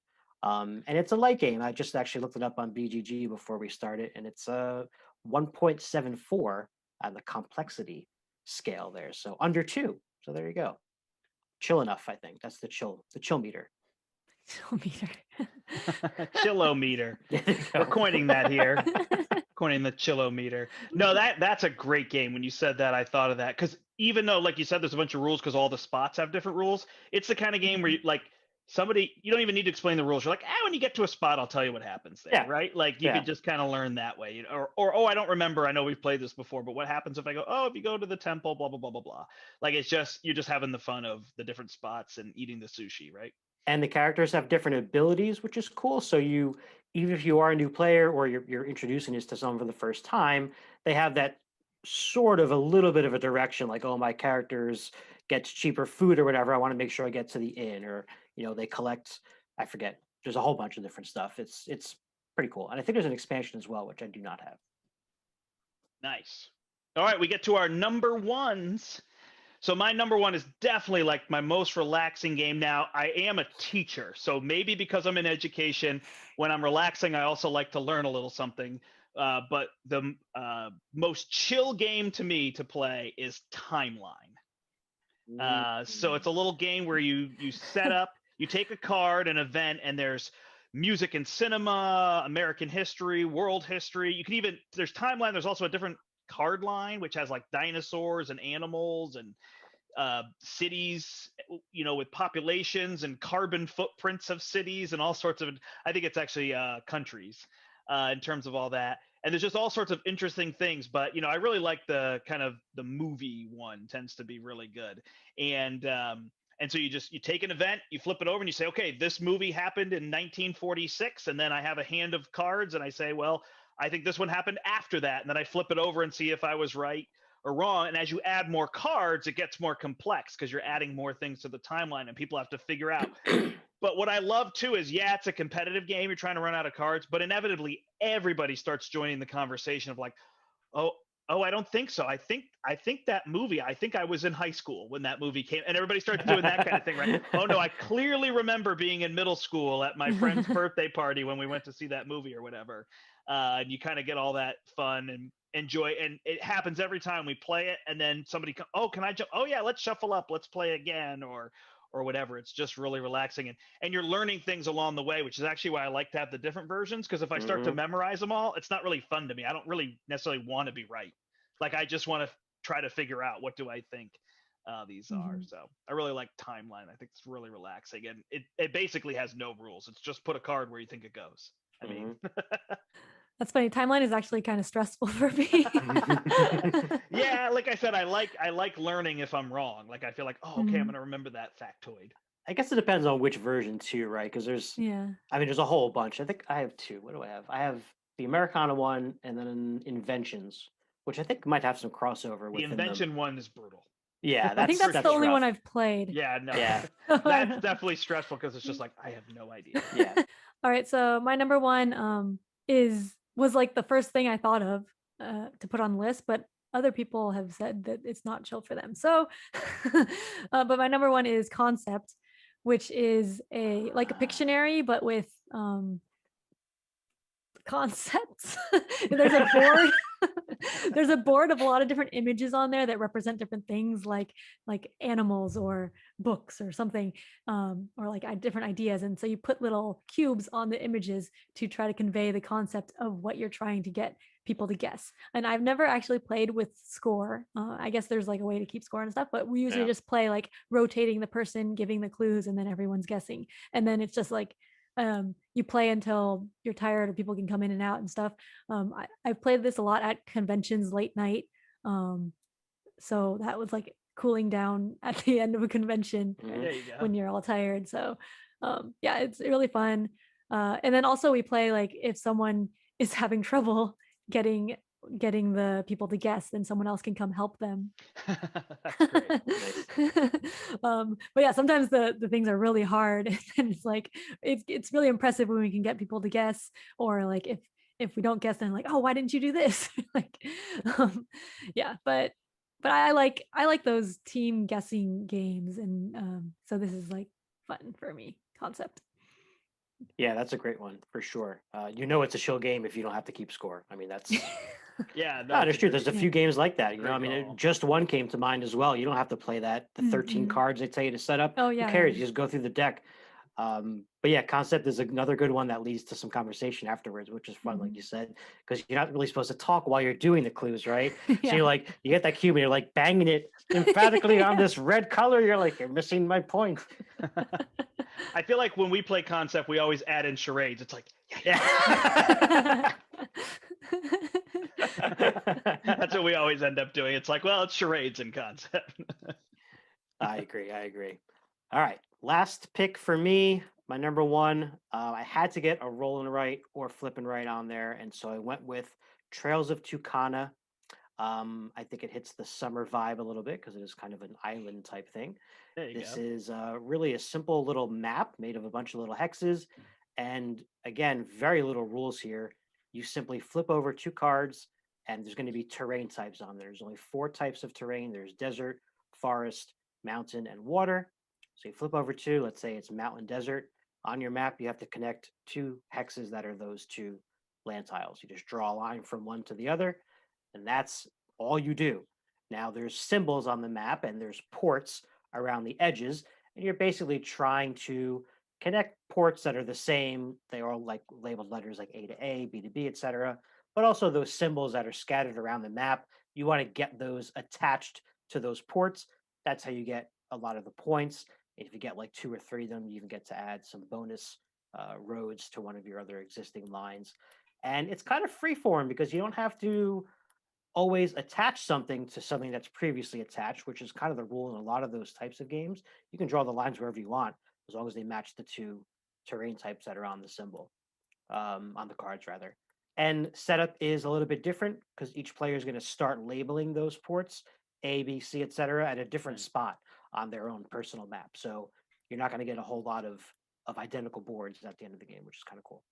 And it's a light game. I just actually looked it up on BGG before we started, and it's a 1.74 on the complexity scale there. So under 2. So there you go. Chill enough, I think. That's the chill meter. Meter. Chillometer. There you We're go. coining that here. Coining the chillometer. No, that's a great game. When you said that, I thought of that because even though, like you said, there's a bunch of rules because all the spots have different rules. It's the kind of game where you like you don't even need to explain the rules. You're like, when you get to a spot, I'll tell you what happens there, Yeah. right? Like you Yeah. could just kind of learn that way, or oh, I don't remember. I know we've played this before, but what happens if I go, oh, if you go to the temple, blah blah blah blah blah. Like you're just having the fun of the different spots and eating the sushi, right? And the characters have different abilities, which is cool. So even if you are a new player or you're introducing this to someone for the first time, they have that sort of a little bit of a direction, like, oh, my characters gets cheaper food or whatever. I want to make sure I get to the inn, or they collect. I forget. There's a whole bunch of different stuff. It's pretty cool, and I think there's an expansion as well, which I do not have. Nice. All right, we get to our number ones. So my number one is definitely like my most relaxing game. Now, I am a teacher, so maybe because I'm in education, when I'm relaxing, I also like to learn a little something. But the most chill game to me to play is Timeline. So it's a little game where you set up, you take a card, an event, and there's music and cinema, American history, world history. You can even there's timeline. There's also a different card line which has like dinosaurs and animals and cities, with populations and carbon footprints of cities and all sorts of. I think it's actually countries in terms of all that. And there's just all sorts of interesting things. But I really like the kind of the movie one tends to be really good. And so you take an event, you flip it over, and you say, okay, this movie happened in 1946, and then I have a hand of cards, and I say, well, I think this one happened after that, and then I flip it over and see if I was right or wrong. And as you add more cards, it gets more complex because you're adding more things to the timeline, and people have to figure out. But what I love too is, yeah, it's a competitive game. You're trying to run out of cards, but inevitably everybody starts joining the conversation of like, oh, I don't think so. I think that movie. I think I was in high school when that movie came, and everybody starts doing that kind of thing, right? Oh no, I clearly remember being in middle school at my friend's birthday party when we went to see that movie or whatever. And you kind of get all that fun and enjoy, and it happens every time we play it. And then somebody, oh, can I jump? Oh yeah, let's shuffle up, let's play again, or whatever. It's just really relaxing, and you're learning things along the way, which is actually why I like to have the different versions, because if I start to memorize them all, it's not really fun to me. I don't really necessarily want to be right. Like I just want to try to figure out what do I think these are. So I really like Timeline. I think it's really relaxing, and it basically has no rules. It's just put a card where you think it goes. I mean, That's funny. Timeline is actually kind of stressful for me. yeah, like I said, I like learning if I'm wrong. Like I feel like, oh, okay, I'm gonna remember that factoid. I guess it depends on which version too, right? Because there's, Yeah. I mean, there's a whole bunch. I think I have two. What do I have? I have the Americana one, and then Inventions, which I think might have some crossover The within Invention them. one is brutal. Yeah, I think that's the only rough. one I've played. Yeah, no. Yeah. That's definitely stressful because it's just like I have no idea. Yeah. All right, so my number one was like the first thing I thought of to put on the list, but other people have said that it's not chill for them. So, but my number one is Concept, which is a Pictionary, but with concepts. There's a board. There's a board of a lot of different images on there that represent different things, like animals or books or something, or different ideas. And so you put little cubes on the images to try to convey the concept of what you're trying to get people to guess. And I've never actually played with score. I guess there's like a way to keep score and stuff, but we usually just play like rotating the person, giving the clues, and then everyone's guessing. And then it's just like you play until you're tired or people can come in and out and stuff. I've played this a lot at conventions late night. So that was like cooling down at the end of a convention when you're all tired. So yeah, it's really fun. And then also we play like if someone is having trouble getting the people to guess, then someone else can come help them. That's great. But yeah, sometimes the things are really hard, and it's like it's really impressive when we can get people to guess, or like if we don't guess, then like, oh, why didn't you do this? Like, yeah, but I like those team guessing games, and so this is like fun for me. Concept. Yeah, that's a great one for sure. It's a chill game if you don't have to keep score. I mean, that's yeah. No, it's true. There's a few games like that. I mean, call. just one came to mind as well. You don't have to play that. The 13 cards they tell you to set up. Oh yeah. Who cares? You just go through the deck. But yeah, Concept is another good one that leads to some conversation afterwards, which is fun, like you said, because you're not really supposed to talk while you're doing the clues, right? Yeah. So you're like, you get that cube and you're like banging it emphatically on this red color. You're like, you're missing my point. I feel like when we play Concept, we always add in charades. It's like, yeah. That's what we always end up doing. It's like, well, it's charades in Concept. I agree. All right. Last pick for me, my number one. I had to get a rolling right or flipping right on there. And so I went with Trails of Tucana. I think it hits the summer vibe a little bit because it is kind of an island type thing. This is really a simple little map made of a bunch of little hexes. And again, very little rules here. You simply flip over two cards and there's going to be terrain types on there. There's only 4 types of terrain. There's desert, forest, mountain, and water. So you flip over to, let's say it's mountain desert. On your map, you have to connect 2 hexes that are those 2 land tiles. You just draw a line from one to the other, and that's all you do. Now there's symbols on the map and there's ports around the edges, and you're basically trying to connect ports that are the same. They are like labeled letters like A to A, B to B, etc. But also those symbols that are scattered around the map. You want to get those attached to those ports. That's how you get a lot of the points. If you get like 2 or 3 of them, you even get to add some bonus roads to one of your other existing lines. And it's kind of freeform because you don't have to always attach something to something that's previously attached, which is kind of the rule in a lot of those types of games. You can draw the lines wherever you want, as long as they match the 2 terrain types that are on the symbol, on the cards rather. And setup is a little bit different because each player is going to start labeling those ports, A, B, C, etc., at a different spot on their own personal map. So you're not going to get a whole lot of identical boards at the end of the game, which is kind of cool.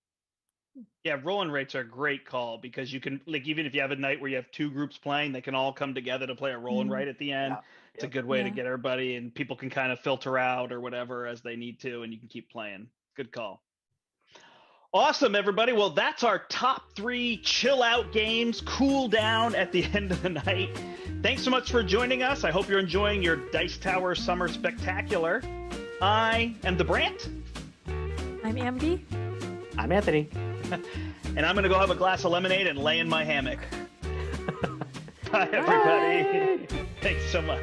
Yeah, rolling rates are a great call because you can, like, even if you have a night where you have 2 groups playing, they can all come together to play a rolling rate at the end. Yeah. It's a Yep. good way to Yeah. get everybody, and people can kind of filter out or whatever as they need to, and you can keep playing. Good call. Awesome, everybody. Well, that's our top 3 chill out games, cool down at the end of the night. Thanks so much for joining us. I hope you're enjoying your Dice Tower Summer Spectacular. I am the Brant. I'm Ambie. I'm Anthony. And I'm going to go have a glass of lemonade and lay in my hammock. Bye, everybody. Thanks so much.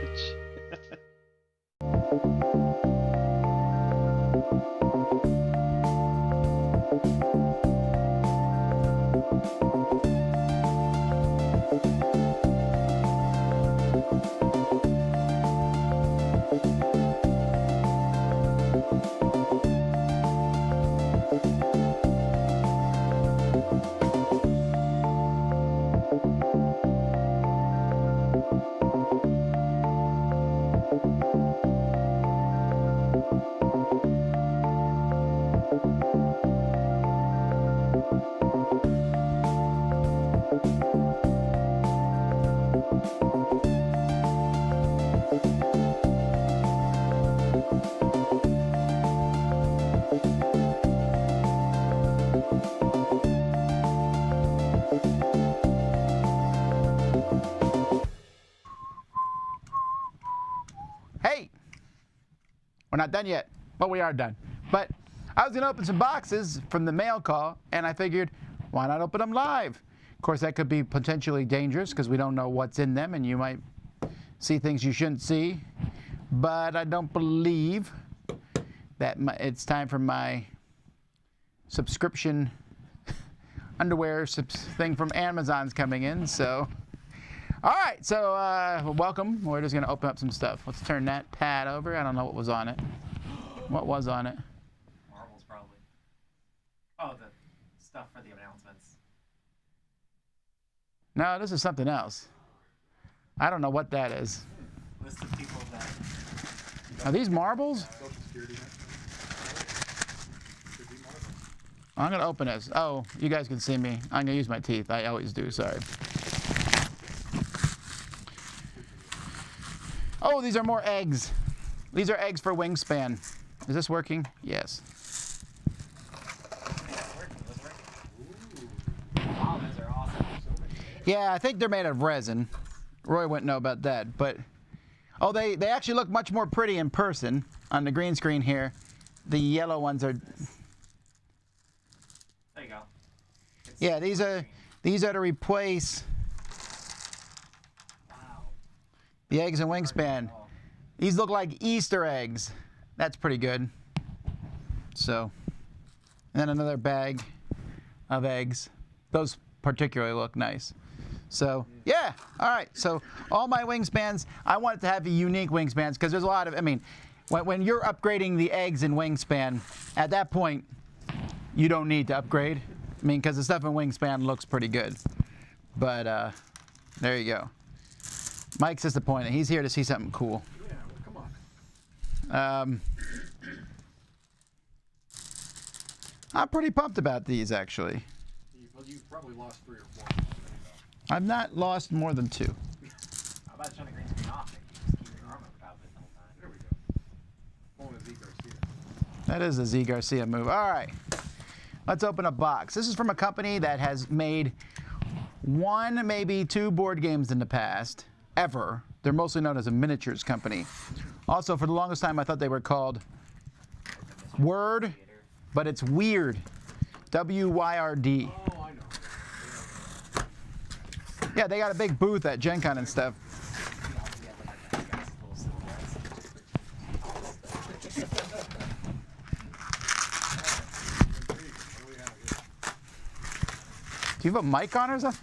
Hey, we're not done yet, but we are done. But I was going to open some boxes from the mail call, and I figured, why not open them live? Of course, that could be potentially dangerous because we don't know what's in them, and you might see things you shouldn't see. But I don't believe that it's time for my subscription underwear thing from Amazon's coming in, so... All right, so welcome. We're just going to open up some stuff. Let's turn that pad over. I don't know what was on it. What was on it? Marbles, probably. Oh, the stuff for the announcements. No, this is something else. I don't know what that is. List of people that... Are these marbles? I'm going to open this. Oh, you guys can see me. I'm going to use my teeth. I always do, sorry. Oh, these are more eggs. These are eggs for Wingspan. Is this working? Yes. That's working. That's working. Ooh. Wow, those are awesome. Yeah, I think they're made of resin. Roy wouldn't know about that, but... Oh, they actually look much more pretty in person on the green screen here. The yellow ones are... There you go. Yeah, these are to replace the eggs in Wingspan. These look like Easter eggs. That's pretty good. So, and then another bag of eggs. Those particularly look nice. So, yeah, all right. So, all my Wingspans, I wanted to have unique Wingspans because there's a lot of, I mean, when you're upgrading the eggs in Wingspan, at that point, you don't need to upgrade. I mean, because the stuff in Wingspan looks pretty good. But, there you go. Mike's disappointed. He's here to see something cool. Yeah, well, come on. I'm pretty pumped about these, actually. You've probably lost 3 or 4. I've not lost more than 2. How about shutting the green screen off? Just keep your arm over That is a Z Garcia move. All right. Let's open a box. This is from a company that has made 1, maybe 2 board games in the past, ever. They're mostly known as a miniatures company. Also, for the longest time, I thought they were called Word, but it's Weird. W-Y-R-D. Oh, I know. Yeah, they got a big booth at Gen Con and stuff. Do you have a mic on or something?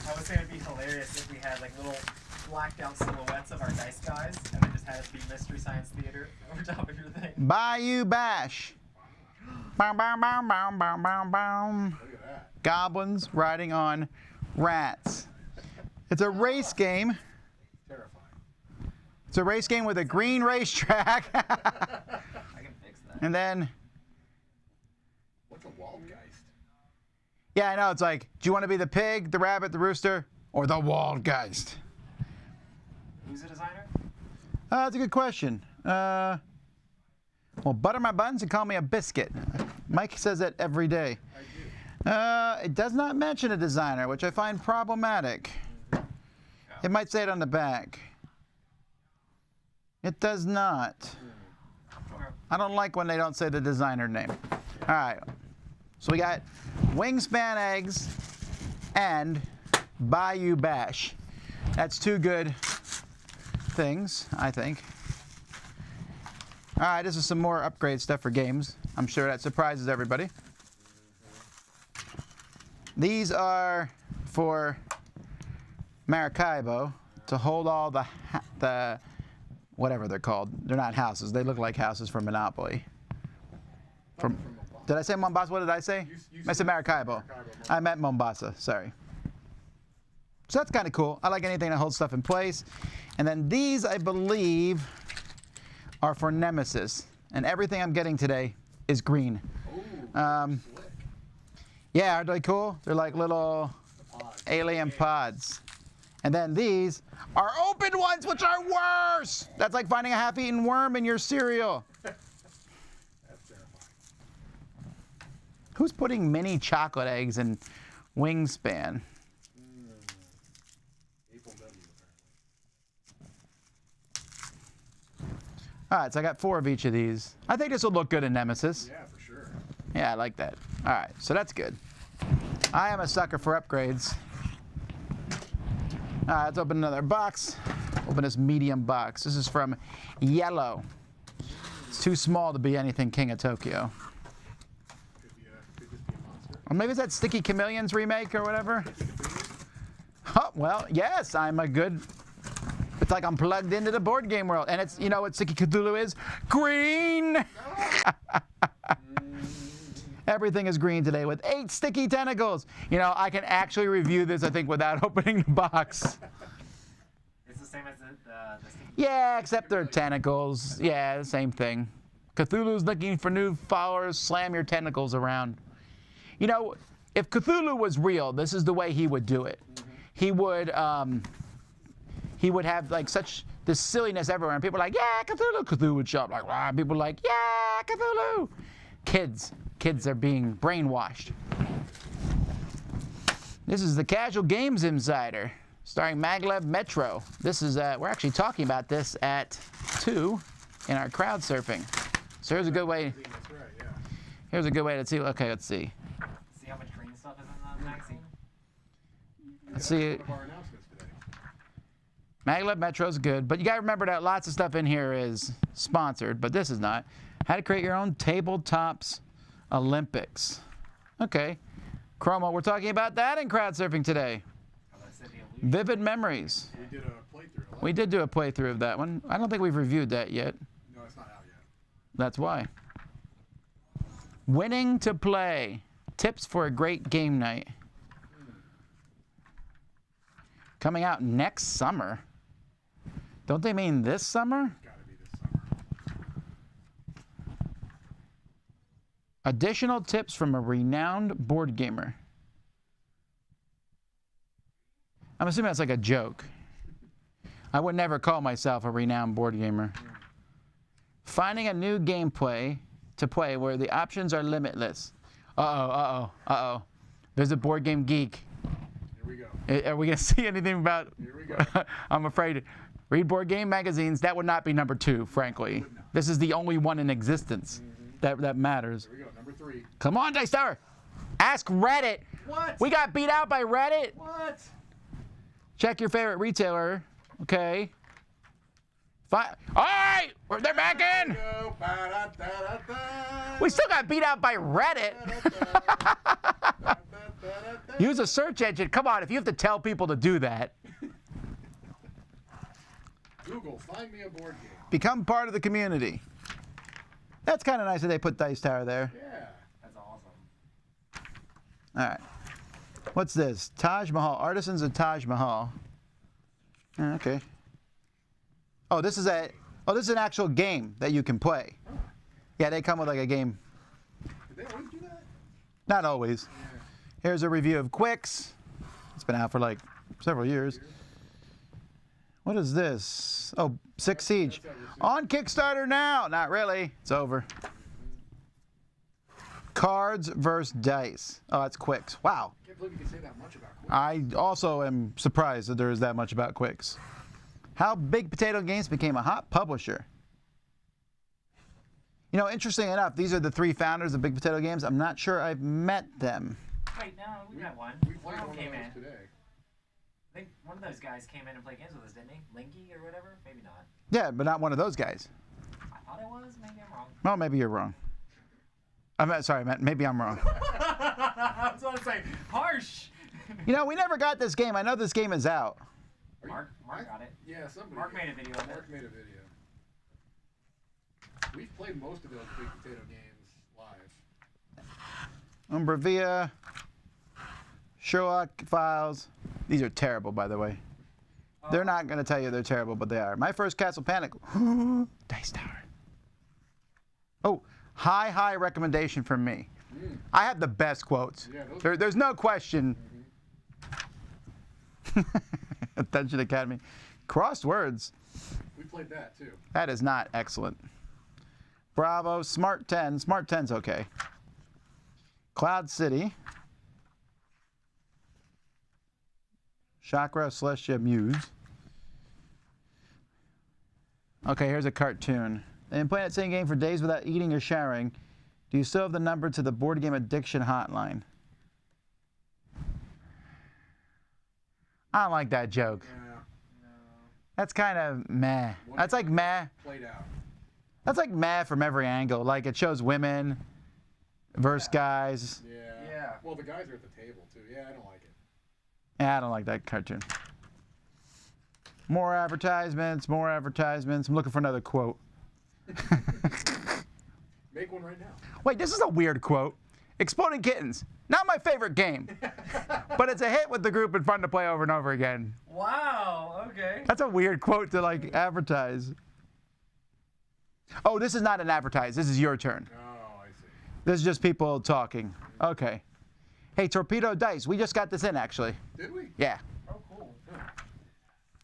I would say it would be hilarious if we had like little blacked out silhouettes of our dice guys, and then just had it be Mystery Science Theater over top of your thing. Bayou Bash. Bow, bow, bow, bow, bow, bow, bow. Look at that. Goblins riding on rats. It's a race game. Terrifying. It's a race game with a green racetrack. I can fix that. And then, What's a Waldgeist? yeah, I know. It's like, do you want to be the pig, the rabbit, the rooster, or the Waldgeist? Who's the designer? That's a good question. Well, butter my buns and call me a biscuit. Mike says that every day. I do. It does not mention a designer, which I find problematic. It might say it on the back. It does not. I don't like when they don't say the designer name. All right. So we got Wingspan Eggs and Bayou Bash. That's 2 good things, I think. All right, this is some more upgrade stuff for games. I'm sure that surprises everybody. These are for Maracaibo to hold all the whatever they're called. They're not houses. They look like houses from Monopoly. Did I say Mombasa? What did I say? I said Maracaibo. I meant Mombasa. Sorry. So that's kind of cool. I like anything that holds stuff in place. And then these, I believe, are for Nemesis. And everything I'm getting today is green. Yeah, aren't they cool? They're like little alien pods. And then these are open ones, which are worse. That's like finding a half-eaten worm in your cereal. That's terrifying. Who's putting mini chocolate eggs in Wingspan? April W, apparently. All right, so I got 4 of each of these. I think this will look good in Nemesis. Yeah, for sure. Yeah, I like that. All right, so that's good. I am a sucker for upgrades. All right, let's open another box. Open this medium box. This is from Yellow. It's too small to be anything King of Tokyo. Could just be a monster. Or maybe it's that Sticky Chameleons remake or whatever. Oh, well, yes, I'm a good... It's like I'm plugged into the board game world. And it's, you know what Sticky Cthulhu is? Green! Everything is green today with 8 sticky tentacles. You know, I can actually review this, I think, without opening the box. It's the same as the sticky. Yeah, except they're tentacles. Yeah, the same thing. Cthulhu's looking for new followers. Slam your tentacles around. You know, if Cthulhu was real, this is the way he would do it. He would have like such this silliness everywhere, and people are like, yeah, Cthulhu. Cthulhu would show up like, rah. People are like, yeah, Cthulhu. Kids are being brainwashed. This is the Casual Games Insider, starring Maglev Metro. This is we're actually talking about this at 2 in our crowd surfing. So here's a good way. That's right, yeah. Here's a good way to see. Okay, let's see. See how much green stuff is in the magazine? Let's see. One of our announcements today. Maglev Metro's good, but you gotta remember that lots of stuff in here is sponsored, but this is not. How to create your own tabletops Olympics. Okay. Chromo, we're talking about that in crowd surfing today. Vivid Memories. We did a playthrough. We did do a playthrough of that one. I don't think we've reviewed that yet. No, it's not out yet. That's why. Winning to Play. Tips for a great game night. Coming out next summer. Don't they mean this summer? It's gotta be this summer. Additional tips from a renowned board gamer. I'm assuming that's like a joke. I would never call myself a renowned board gamer. Finding a new gameplay to play where the options are limitless. Uh-oh. There's a board game geek. Here we go. Are we going to see anything about... Here we go. I'm afraid. Read board game magazines. That would not be number 2, frankly. This is the only one in existence that matters. Here we go. Number 3. Come on, Dice Tower. Ask Reddit. What? We got beat out by Reddit. What? Check your favorite retailer. Okay. Fine. All right. They're back in. Go. Ba-da-da-da-da. We still got beat out by Reddit. Da-da-da-da-da-da-da. Use a search engine. Come on, if you have to tell people to do that. Google, find me a board game. Become part of the community. That's kind of nice that they put Dice Tower there. Yeah. That's awesome. All right. What's this? Taj Mahal. Artisans of Taj Mahal. Okay. Oh, this is an actual game that you can play. Yeah, they come with like a game. Did they always do that? Not always. Yeah. Here's a review of Quicks. It's been out for like several years. What is this? Oh, Six Siege. On Kickstarter now. Not really. It's over. Cards versus Dice. Oh, that's Quicks. Wow. I can't believe you can say that much about Quick. I also am surprised that there is that much about Quicks. How Big Potato Games became a hot publisher. You know, interesting enough, these are the 3 founders of Big Potato Games. I'm not sure I've met them. Wait, no, we met one. We played one of came in. those today. I think one of those guys came in and played games with us, didn't he? Linky or whatever? Maybe not. Yeah, but not one of those guys. I thought it was. Maybe I'm wrong. Well, maybe you're wrong. Sorry, Matt. Maybe I'm wrong. That's what I'm saying. Harsh. You know, we never got this game. I know this game is out. Mark got it. Yeah, somebody. Mark made a video of it. Mark made a video. We've played most of those Big Potato games live. Umbravia, Sherlock Files. These are terrible, by the way. They're not going to tell you they're terrible, but they are. My First Castle Panic. Dice Tower. Oh, high recommendation from me. I have the best quotes. Yeah, those There's no question. Attention Academy. Crossed words. We played that too. That is not excellent. Bravo. Smart 10. Smart 10's okay. Cloud City. Chakra Celestia Muse. Okay, here's a cartoon. They've been playing that same game for days without eating or showering. Do you still have the number to the board game addiction hotline? I don't like that joke. Yeah. That's kind of meh. That's like meh. Played out. That's like meh from every angle. Like it shows women versus guys. Yeah. Yeah. Well, the guys are at the table too. Yeah, I don't like it. Yeah, I don't like that cartoon. More advertisements, more advertisements. I'm looking for another quote. Make one right now. Wait, this is a weird quote. Exploding Kittens. Not my favorite game, but it's a hit with the group and fun to play over and over again. Wow. Okay. That's a weird quote to like advertise. Oh, this is not an advertise. This is your turn. Oh, I see. This is just people talking. Okay. Hey, Torpedo Dice. We just got this in, actually. Did we? Yeah. Oh, cool.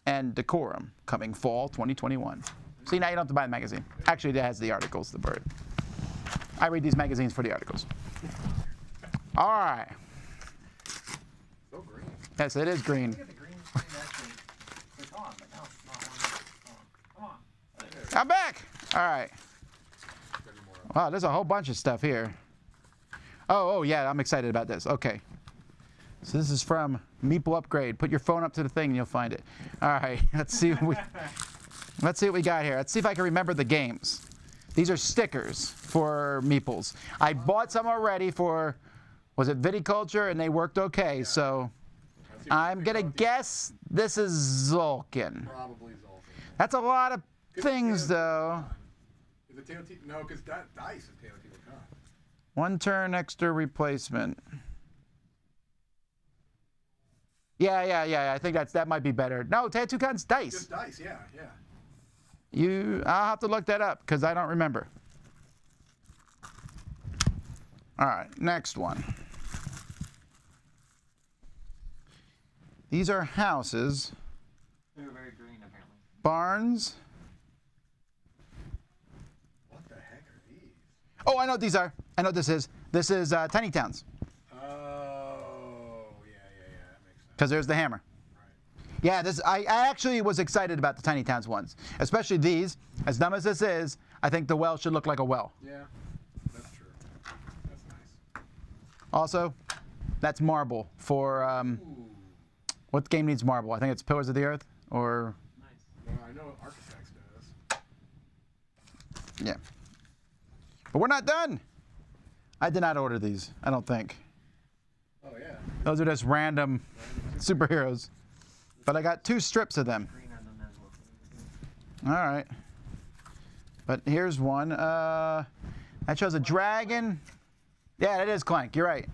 And Decorum, coming fall 2021. See, now you don't have to buy the magazine. Actually, it has the articles, the bird. I read these magazines for the articles. All right. So green. Yes, it is green. Look at the green screen actually. It's on, but now it's not on. Come on. I'm back. All right. Any more? Wow, there's a whole bunch of stuff here. Oh, yeah, I'm excited about this. Okay. So this is from Meeple Upgrade. Put your phone up to the thing and you'll find it. All right, let's see what we got here. Let's see if I can remember the games. These are stickers for Meeples. I bought some already for, was it Viticulture, and they worked okay. So Let's see what I'm you gonna think about guess this is Zolkin. these. Probably Zolkin. That's a lot of It's things, Teo though. Is it Teo? No, because Dice is Teo Con. One turn extra replacement. Yeah. I think that might be better. No, Teotihuacan's Dice. Just Dice, yeah. I'll have to look that up because I don't remember. All right, next one. These are houses, They were very green apparently. barns, Oh, I know what these are. I know what this is. This is Tiny Towns. Oh, yeah, that makes sense. Because there's the hammer. Right. Yeah, I actually was excited about the Tiny Towns ones, especially these. As dumb as this is, I think the well should look like a well. Yeah, that's true. That's nice. Also, that's marble for Ooh, what game needs marble? I think it's Pillars of the Earth or well, I know Architects does. yeah. But we're not done. I did not order these. I don't think. Oh yeah. Those are just random superheroes. But I got 2 strips of them. All right. But here's one. That shows a dragon. Yeah, it is Clank. You're right.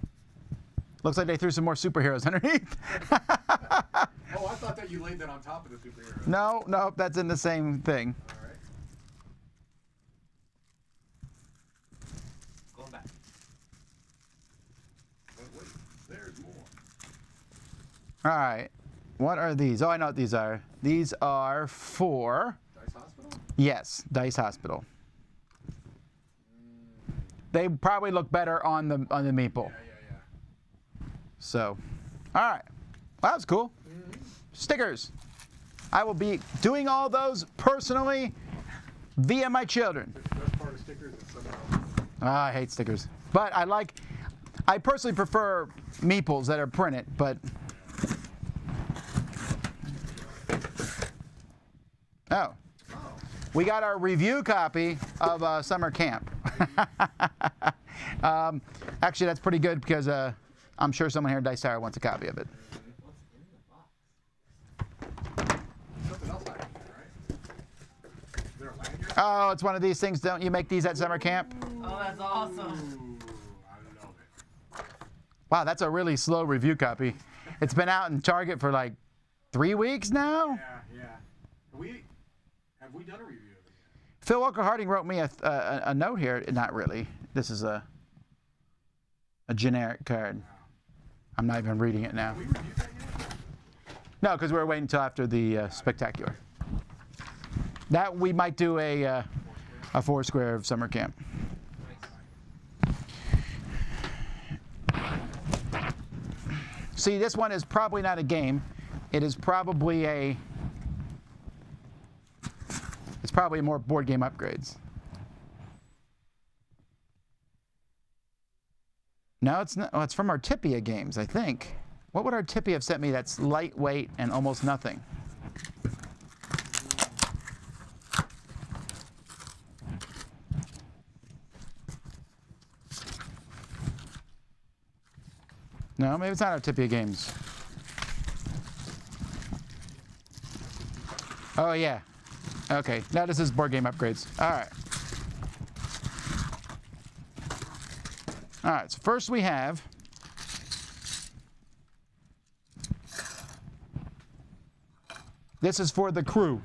Looks like they threw some more superheroes underneath. Oh, I thought that you laid that on top of the superhero. No, that's in the same thing. All right. Going back. But wait, there's more. All right. What are these? Oh, I know what these are. These are for, Dice Hospital? yes, Dice Hospital. They probably look better on the meeple. Yeah. So, all right. Well, that was cool. Stickers. I will be doing all those personally via my children. The best part of stickers is someone else. I hate stickers. But I personally prefer meeples that are printed, but. Oh. We got our review copy of summer camp. Actually, that's pretty good because I'm sure someone here in Dice Tower wants a copy of it. Something else I can do, right? Is there a lanyard? Oh, it's one of these things. Don't you make these at summer camp? Oh, that's awesome. Ooh, I love it. Wow, that's a really slow review copy. It's been out in Target for like 3 weeks now. Yeah. Have we done a review of it yet? Phil Walker Harding wrote me a note here. Not really. This is a generic card. I'm not even reading it now. Have we reviewed that yet? No, because we're waiting until after the spectacular. That we might do a Foursquare of summer camp. See, this one is probably not a game. It is probably it's probably more board game upgrades. No, it's not. Oh, it's from Artipia games, I think. What would Artipia have sent me that's lightweight and almost nothing? No, maybe it's not Artipia games. Oh, yeah. Okay, now this is board game upgrades. All right. All right, so first we have this is for the crew.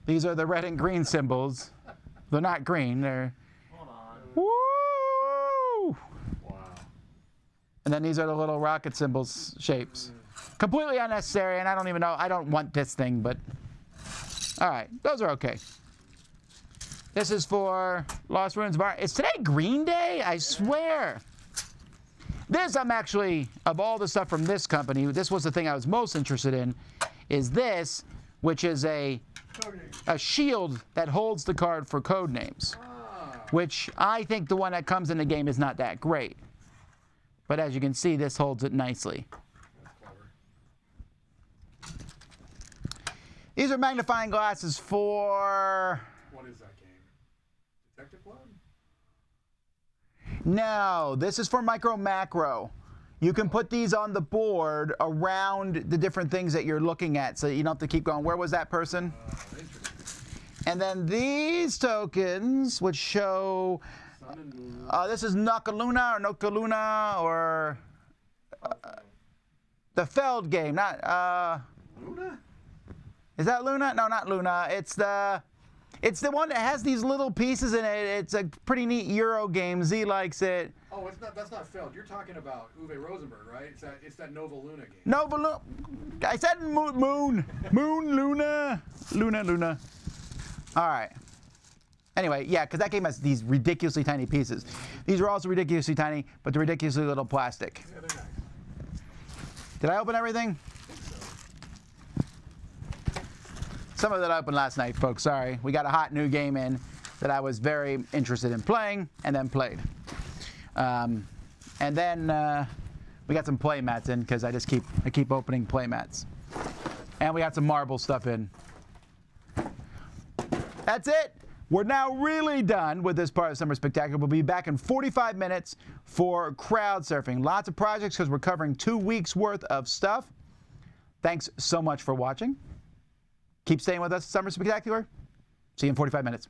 These are the red and green symbols. They're not green, they're Hold on. woo! Wow. And then these are the little rocket symbols shapes. Completely unnecessary, and I don't even know, I don't want this thing, but all right, those are okay. This is for Lost Ruins of Art. Is today Green Day? I swear. This, I'm actually, of all the stuff from this company, this was the thing I was most interested in, is this, which is a shield that holds the card for code names, which I think the one that comes in the game is not that great. But as you can see, this holds it nicely. That's clever. These are magnifying glasses for... What is that game? Detective Club? No, this is for micro macro. You can put these on the board around the different things that you're looking at so you don't have to keep going, where was that person? Interesting. And then these tokens, which show, Sun and Moon. this is Nokaluna or the Feld game, not, Luna? is that Luna? No, not Luna. It's the one that has these little pieces in it. It's a pretty neat Euro game. Z likes it. Oh, it's not. That's not Feld. You're talking about Uwe Rosenberg, right? It's that Nova Luna game. Nova Luna. I said moon. Luna. All right. Anyway, yeah, because that game has these ridiculously tiny pieces. These are also ridiculously tiny, but they're ridiculously little plastic. Yeah, they're nice. Did I open everything? Some of that I opened last night, folks. Sorry. We got a hot new game in that I was very interested in playing and then played. And then we got some play mats in because I keep opening play mats. And we got some marble stuff in. That's it. We're now really done with this part of Summer Spectacular. We'll be back in 45 minutes for crowd surfing. Lots of projects because we're covering 2 weeks worth of stuff. Thanks so much for watching. Keep staying with us, Summer Spectacular. See you in 45 minutes.